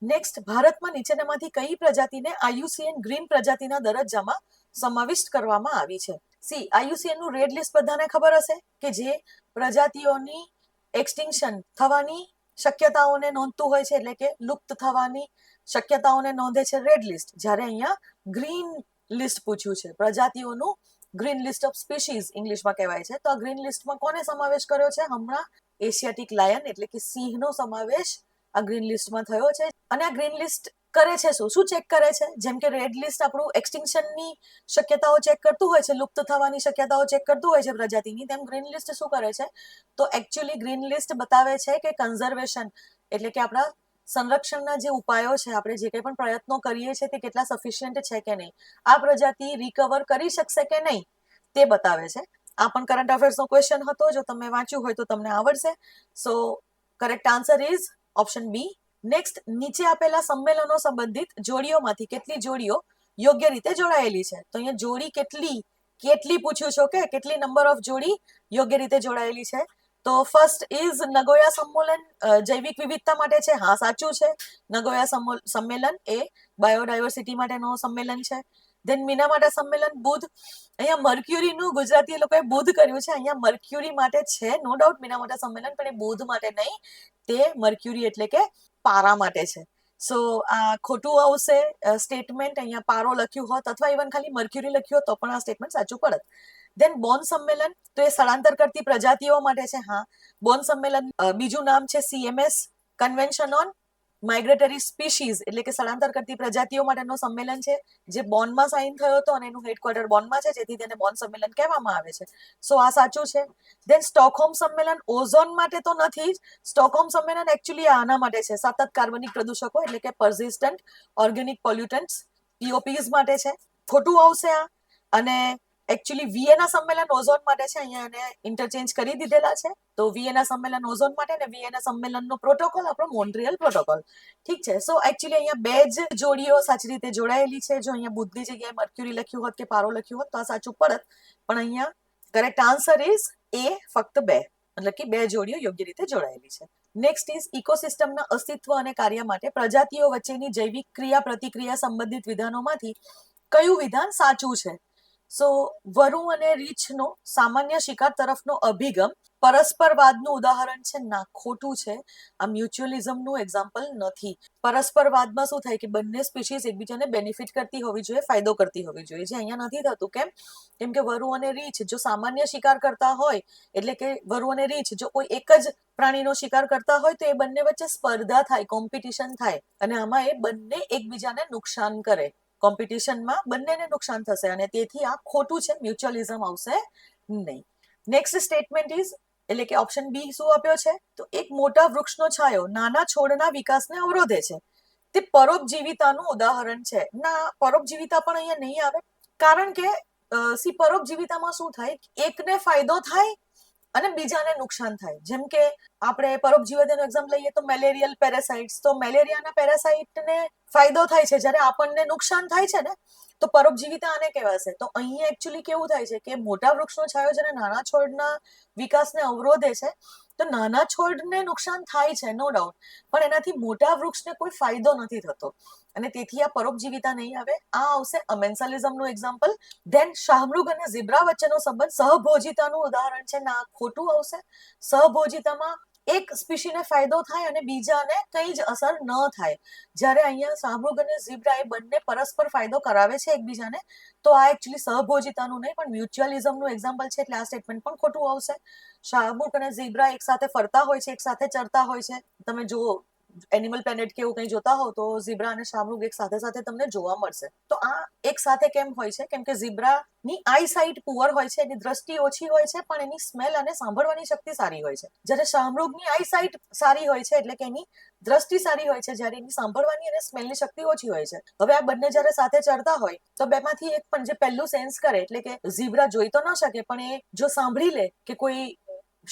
નેક્સ્ટ, ભારતમાં નીચેનામાંથી કઈ પ્રજાતિને IUCN ગ્રીન પ્રજાતિના દરજ્જામાં સમાવિષ્ટ કરવામાં આવી છે? સી, IUCN નું રેડ લિસ્ટ બધાને ખબર હશે કે જે પ્રજાતિઓની એક્સટિંક્શન થવાની શક્યતાઓને નોંધતું હોય છે, એટલે કે લુપ્ત થવાની શક્યતાઓને નોંધે છે રેડ લિસ્ટ. જ્યારે અહીંયા ગ્રીન લિસ્ટ પૂછ્યું છે, પ્રજાતિઓનું ગ્રીન લિસ્ટ ઓફ સ્પીસીઝ ઇંગ્લિશમાં કહેવાય છે. તો આ ગ્રીન લિસ્ટમાં કોને સમાવેશ કર્યો છે? હમણાં એશિયાટિક લાયન એટલે કે સિંહનો સમાવેશ આ ગ્રીન લિસ્ટમાં થયો છે. અને આ ગ્રીન લિસ્ટ કરે છે શું ચેક કરે છે? જેમ કે રેડ લિસ્ટ આપણું એક્સટિંક્શનની શક્યતાઓ ચેક કરતું હોય છે, લુપ્ત થવાની શક્યતાઓ ચેક કરતું હોય છે પ્રજાતિની, તેમ ગ્રીન લિસ્ટ શું કરે છે? તો એકચ્યુઅલી ગ્રીન લિસ્ટ બતાવે છે કે કન્ઝર્વેશન એટલે કે આપણા સંરક્ષણના જે ઉપાયો છે, આપણે જે કંઈ પણ પ્રયત્નો કરીએ છીએ તે કેટલા સફિશિયન્ટ છે કે નહીં, આ પ્રજાતિ રિકવર કરી શકશે કે નહીં તે બતાવે છે. આ પણ કરંટ અફેર્સનો ક્વેશ્ચન હતો, જો તમે વાંચ્યું હોય તો તમને આવડશે. So correct answer is option B. Next, નીચે આપેલા સંમેલનો સંબંધિત જોડીઓમાંથી કેટલી જોડીઓ યોગ્ય રીતે જોડાયેલી છે? તો અહીંયા જોડી કેટલી પૂછ્યું છે, કે કેટલી નંબર ઓફ જોડી યોગ્ય રીતે જોડાયેલી છે? તો ફર્સ્ટ ઇઝ નગોયા સંમેલન જૈવિક વિવિધતા માટે છે. હા, સાચું છે. નગોયા સંમેલન એ બાયોડાયવર્સિટી માટેનો સંમેલન છે. ધેન મિનામાટા સંમેલન બુધ. અહીંયા મર્ક્યુરીનું ગુજરાતી લોકોએ બુધ કર્યું છે, અહીંયા મર્ક્યુરી માટે છે નો ડાઉટ મિનામાટા સંમેલન, પણ એ બુધ માટે નહીં, તે મર્ક્યુરી એટલે કે પારા માટે છે. સો આ ખોટું આવશે સ્ટેટમેન્ટ, અહીંયા પારો લખ્યું હોત અથવા ઇવન ખાલી મર્ક્યુરી લખ્યું હોત તો પણ આ સ્ટેટમેન્ટ સાચું પડત. ધેન બોન સંમેલન, તો એ સ્થળાંતર કરતી પ્રજાતિઓ માટે છે. હા, બોન સંમેલન બીજું નામ છે CMS convention on migratory species એટલે કે સ્થળાંતર કરતી પ્રજાતિઓ માટેનો સંમેલન છે, જે બોનમાં સાઇન થયો હતો અને એનું હેડક્વાર્ટર બોનમાં છે, જેથી તેને બોન સંમેલન કહેવામાં આવે છે. સો આ સાચું છે. દેન સ્ટોકહોમ સંમેલન ઓઝોન માટે તો નથી જ. સ્ટોકહોમ સંમેલન એકચ્યુઅલી આના માટે છે, સતત કાર્બનિક પ્રદૂષકો એટલે કે પર્સિસ્ટન્ટ ઓર્ગેનિક પોલ્યુટન્ટ્સ પીઓપીઝ માટે છે. ખોટું આવશે આ. અને એકચ્યુઅલી વિયેના સંમેલન ઓઝોન માટે છે, અહીંયા એને ઇન્ટરચેન્જ કરી દીધેલા છે. તો વિયેના સંમેલન ઓઝોન માટે ને વિયેના સંમેલનનો પ્રોટોકોલ આપણો મોન્ટ્રિયલ પ્રોટોકોલ. ઠીક છે. સો એકચ્યુઅલી અહીંયા બે જ જોડીઓ સાચી રીતે જોડાયેલી છે. જો અહીંયા બુધની જગ્યાએ મર્ક્યુરી લખ્યું હોત કે પારો લખ્યું હોત તો આ સાચું પડત, પણ અહીંયા કરેક્ટ આન્સર ઇઝ એ, ફક્ત બે, મતલબ કે બે જોડીઓ યોગ્ય રીતે જોડાયેલી છે. નેક્સ્ટ ઇઝ ઇકોસિસ્ટમના અસ્તિત્વ અને કાર્ય માટે પ્રજાતિઓ વચ્ચેની જૈવિક ક્રિયા પ્રતિક્રિયા સંબંધિત વિધાનોમાંથી કયું વિધાન સાચું છે? સો વરુ અને રીછનો સામાન્ય શિકાર તરફનો અભિગમ પરસ્પરવાદનું ઉદાહરણ છે? ના, ખોટું છે. આ મ્યુચ્યુઅલિઝમનું એક્ઝામ્પલ નથી. પરસ્પરવાદમાં શું થાય કે બંને સ્પીશીઝ એકબીજાને બેનિફિટ કરતી હોવી જોઈએ, ફાયદો કરતી હોવી જોઈએ, જે અહીંયા નથી થતું. કેમ કે વરુ અને રીછ જો સામાન્ય શિકાર કરતા હોય, એટલે કે વરુ અને રીછ જો કોઈ એક જ પ્રાણીનો શિકાર કરતા હોય તો એ બંને વચ્ચે સ્પર્ધા થાય, કોમ્પિટિશન થાય, અને આમાં એ બંને એકબીજાને નુકસાન કરે. કોમ્પિટિશનમાં બંનેને નુકસાન થશે અને તેથી આ ખોટું છે, મ્યુચ્યુઅલિઝમ આવશે નહીં. નેક્સ્ટ સ્ટેટમેન્ટ ઇઝ એટલે કે ઓપ્શન બી શું આપ્યો છે? તો એક મોટા વૃક્ષનો છાંયો નાના છોડના વિકાસને અવરોધે છે, તે પરોપજીવિતાનું ઉદાહરણ છે. ના, પરોપજીવિતા પણ અહીંયા નહીં આવે, કારણ કે પરોપજીવિતામાં શું થાય, એકને ફાયદો થાય અને બીજાને નુકસાન થાય. જેમ કે આપણે પરોપજીવિતાનું એક્ઝામ્પલ લઈએ તો મેલેરિયલ પેરાસાઇટ્સ, તો મેલેરિયાના પેરાસાઇટને ફાયદો થાય છે જ્યારે આપણને નુકસાન થાય છે ને, તો પરોપજીવિતા આને કહેવાશે. તો અહીંયા એકચ્યુઅલી કેવું થાય છે કે મોટા વૃક્ષનો છાંયો જ્યારે નાના છોડના વિકાસને અવરોધે છે, તો નાના છોડને નુકસાન થાય છે, નો ડાઉટ, પણ એનાથી મોટા વૃક્ષને કોઈ ફાયદો નથી થતો, અને તેથી આ પરોપજીવિતા નહીં આવે. આ આવશે અમેન્સાલિઝમનું એક્ઝામ્પલ. ધેન શાહમૃગ અને ઝીબ્રા વચ્ચેનો સંબંધ સહભોજિતાનું ઉદાહરણ છે. ના, ખોટું આવશે. સહભોજિતામાં એક સ્પીશીને ફાયદો થાય અને બીજાને કંઈ જ અસર ન થાય. જ્યારે અહીંયા શાહમૃગ અને ઝીબ્રા એ બંને પરસ્પર ફાયદો કરાવે છે એકબીજાને, તો આ એકચ્યુઅલી સહભોજિતાનું નહીં પણ મ્યુચ્યુઅલિઝમનું એક્ઝામ્પલ છે, એટલે આ સ્ટેટમેન્ટ પણ ખોટું આવશે. શાહમૃગ અને ઝીબ્રા એક સાથે ફરતા હોય છે, એક સાથે ચરતા હોય છે. તમે જુઓ એનિમલ પ્લેનેટ કે એવું કંઈ જોતા હો તો ઝીબ્રા અને શાહમૃગ એક સાથે સાથે તમને જોવા મળશે. તો આ એક સાથે કેમ હોય છે? કેમ કે ઝીબ્રાની આઈ સાઇટ પુઅર હોય છે, એની દ્રષ્ટિ ઓછી હોય છે, પણ એની સ્મેલ અને સાંભળવાની શક્તિ સારી હોય છે. જ્યારે શાહમૃગની આઈ સાઇટ સારી હોય છે, એટલે કે એની દ્રષ્ટિ સારી હોય છે, જ્યારે એની સાંભળવાની અને સ્મેલની શક્તિ ઓછી હોય છે. હવે આ બંને જ્યારે સાથે ચરતા હોય તો બેમાંથી એક પણ જે પહેલું સેન્સ કરે, એટલે કે ઝીબ્રા જોઈ તો ન શકે, પણ એ જો સાંભળી લે કે કોઈ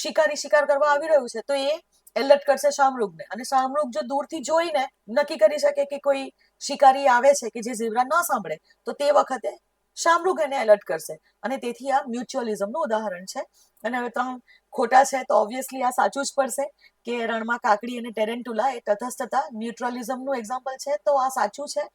શિકારી શિકાર કરવા આવી રહ્યું છે, તો એ એલર્ટ કરશે શાહમૃગને, અને શાહમૃગ જો દૂરથી જોઈને નક્કી કરી શકે કે કોઈ શિકારી આવે છે કે જે ઝીબ્રા ન સાંભળે, તો તે વખતે શાહમૃગ એને એલર્ટ કરશે, અને તેથી આ મ્યુચ્યુઅલિઝમનું ઉદાહરણ છે. અને હવે 3 ખોટા છે, તો ઓબ્વિયસલી આ સાચું જ પડશે કે રણમાં કાકડી અને ટેરેન્ટુલા એ તટસ્થતા ન્યુટ્રલિઝમનું એક્ઝામ્પલ છે. તો આ સાચું છે.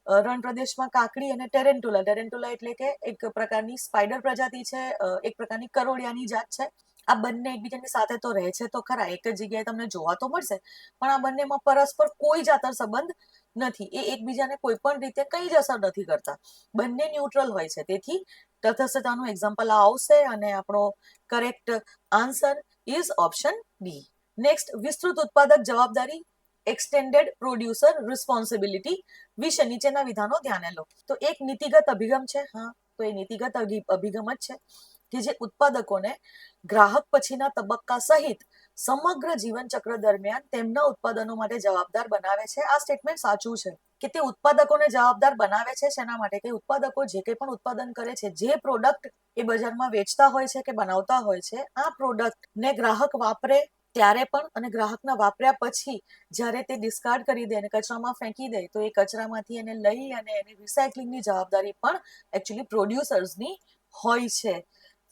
રણ પ્રદેશમાં કાકડી અને ટેરેન્ટુલા એટલે કે એક પ્રકારની સ્પાઈડર પ્રજાતિ છે, એક પ્રકારની કરોળિયાની જાત છે. આ બંને એકબીજાની સાથે તો રહે છે તો ખરા, એક જ જગ્યાએ તમને જોવા તો મળશે, પણ આ બંનેમાં પરસ્પર કોઈ જ આંતર સંબંધ નથી. એ એકબીજાને કોઈ પણ રીતે કંઈ જ અસર નથી કરતા, બંને ન્યુટ્રલ હોય છે. તેથી તટસ્થતાનું એક્ઝામ્પલ આ આવશે, અને આપણો correct answer is option D. Next, વિસ્તૃત ઉત્પાદક જવાબદારી એક્સટેન્ડેડ પ્રોડ્યુસર રિસ્પોન્સિબિલિટી વિશે નીચેના વિધાનો ધ્યાને લો. તો એક નીતિગત અભિગમ છે. હા, તો એ નીતિગત અભિગમ જ છે કે જે ઉત્પાદકોને ગ્રાહક પછીના તબક્કા સહિત સમગ્ર જીવન ચક્ર દરમિયાન તેમના ઉત્પાદનો માટે જવાબદાર બનાવે છે. આ સ્ટેટમેન્ટ સાચું છે કે તે ઉત્પાદકોને જવાબદાર બનાવે છે. શેના માટે? કે ઉત્પાદકો જે કંઈ પણ ઉત્પાદન કરે છે, જે પ્રોડક્ટ એ બજારમાં વેચતા હોય છે કે બનાવતા હોય છે, આ પ્રોડક્ટને ગ્રાહક વાપરે ત્યારે પણ અને ગ્રાહકના વાપર્યા પછી જ્યારે તે ડિસ્કાર્ડ કરી દે અને કચરામાં ફેંકી દે, તો એ કચરામાંથી એને લઈ અને એની રિસાયકલિંગની જવાબદારી પણ એકચ્યુઅલી પ્રોડ્યુસર્સની હોય છે.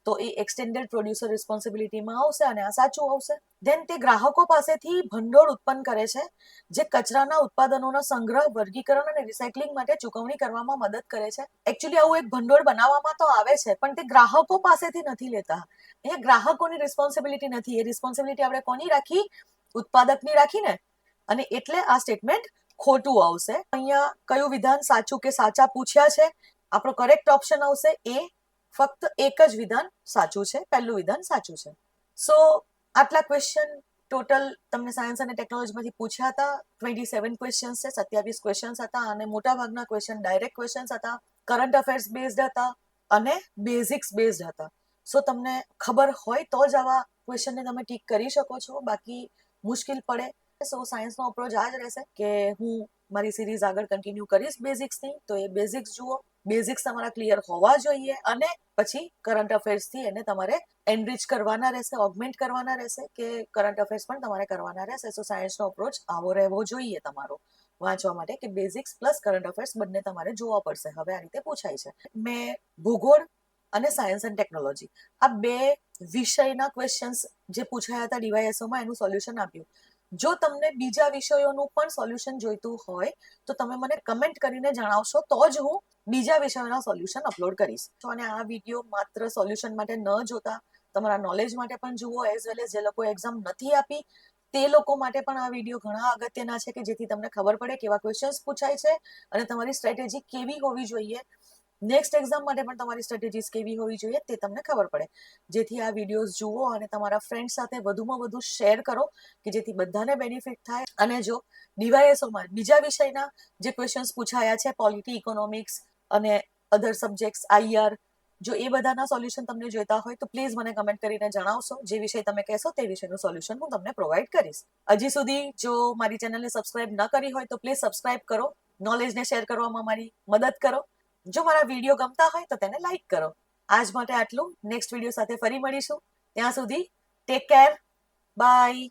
તો એ એક્સટેન્ડેડ પ્રોડ્યુસર રિસ્પોન્સિબિલિટીમાં આવશે, અને આ સાચું આવશે. ધેન તે ગ્રાહકો પાસેથી ભંડોળ ઉત્પન્ન કરે છે, જે કચરાના ઉત્પાદનોના સંગ્રહ, વર્ગીકરણ અને રિસાયકલિંગ માટે ચૂકવણી કરવામાં મદદ કરે છે. એકચ્યુઅલી આવું એક ભંડોળ બનાવવામાં તો આવે છે, પણ તે ગ્રાહકો પાસેથી નથી લેતા. અહીંયા ગ્રાહકોની રિસ્પોન્સિબિલિટી નથી. એ રિસ્પોન્સિબિલિટી આપણે કોની રાખી? ઉત્પાદકની રાખીને, અને એટલે આ સ્ટેટમેન્ટ ખોટું આવશે. અહીંયા કયું વિધાન સાચું કે સાચા પૂછ્યા છે? આપણો કરેક્ટ ઓપ્શન આવશે એ. ફક્ત એક જ વિધાન સાચું છે, પહેલું વિધાન સાચું છે. સો આટલા ક્વેશ્ચન ટોટલ તમને સાયન્સ અને ટેકનોલોજીમાંથી પૂછ્યા હતા 27 ક્વેશ્ચન્સ છે, 27 ક્વેશ્ચન્સ હતા અને મોટાભાગના ક્વેશ્ચન ડાયરેક્ટ ક્વેશ્ચન્સ હતા, કરંટ અફેર્સ બેઝડ હતા અને બેઝિક્સ બેઝડ હતા. સો તમને ખબર હોય તો જ આવા ક્વેશ્ચનને તમે ટીક કરી શકો છો, બાકી મુશ્કેલ પડે. સો સાયન્સનો અપ્રોચ આ જ રહેશે કે હું મારી સિરીઝ આગળ કન્ટિન્યુ કરીશ બેઝિક્સની, તો એ બેઝિક્સ જુઓ, બેઝિક્સ તમારા ક્લિયર હોવા જોઈએ અને પછી કરંટ અફેર્સથી એને તમારે એનરિચ કરવાના રહેશે, ઓગમેન્ટ કરવાના રહેશે કે કરંટ અફેર્સ પણ તમારે કરવાના રહેશે. સો સાયન્સનો અપ્રોચ આવો રહેવો જોઈએ તમારો વાંચવા માટે કે બેઝિક્સ પ્લસ કરંટ અફેર્સ બંને તમારે જોવા પડશે. હવે આ રીતે પૂછાય છે. મેં ભૂગોળ અને સાયન્સ એન્ડ ટેકનોલોજી આ બે વિષયના ક્વેશ્ચન્સ જે પૂછાયા હતા ડીવાયએસઓમાં એનું સોલ્યુશન આપ્યું. જો તમને બીજા વિષયોનું પણ સોલ્યુશન જોઈતું હોય તો તમે મને કમેન્ટ કરીને જણાવશો, તો જ હું બીજા વિષયોના સોલ્યુશન અપલોડ કરીશ. અને આ વિડીયો માત્ર સોલ્યુશન માટે ન જોતા, તમારા નોલેજ માટે પણ જુઓ, એઝ વેલ એઝ જે લોકો એક્ઝામ નથી આપી તે લોકો માટે પણ આ વિડીયો ઘણા અગત્યના છે કે જેથી તમને ખબર પડે કેવા ક્વેશ્ચન્સ પૂછાય છે અને તમારી સ્ટ્રેટેજી કેવી હોવી જોઈએ. નેક્સ્ટ એક્ઝામ માટે પણ તમારી સ્ટ્રેટેજીસ કેવી હોવી જોઈએ તે તમને ખબર પડે. જેથી આ વિડીયોઝ જુઓ અને તમારા ફ્રેન્ડ સાથે વધુમાં વધુ શેર કરો કે જેથી બધાને બેનિફિટ થાય. અને જો ડીવાયએસઓમાં બીજા વિષયના જે ક્વેશ્ચન્સ પૂછાયા છે, પોલિટી, ઇકોનોમિક્સ અને અધર સબ્જેક્ટ્સ, આઈઆર, જો એ બધાના સોલ્યુશન તમને જોઈતા હોય તો પ્લીઝ મને કમેન્ટ કરીને જણાવશો. જે વિષય તમે કહેશો તે વિષયનું સોલ્યુશન હું તમને પ્રોવાઈડ કરીશ. હજી સુધી જો મારી ચેનલને સબસ્ક્રાઇબ ન કરી હોય તો પ્લીઝ સબસ્ક્રાઇબ કરો, નોલેજને શેર કરવામાં મારી મદદ કરો. જો મારા વિડીયો ગમતા હોય તો તેને લાઈક કરો. આજ માટે આટલું. નેક્સ્ટ વિડીયો સાથે ફરી મળીશું. ત્યાં સુધી ટેક કેર, બાય.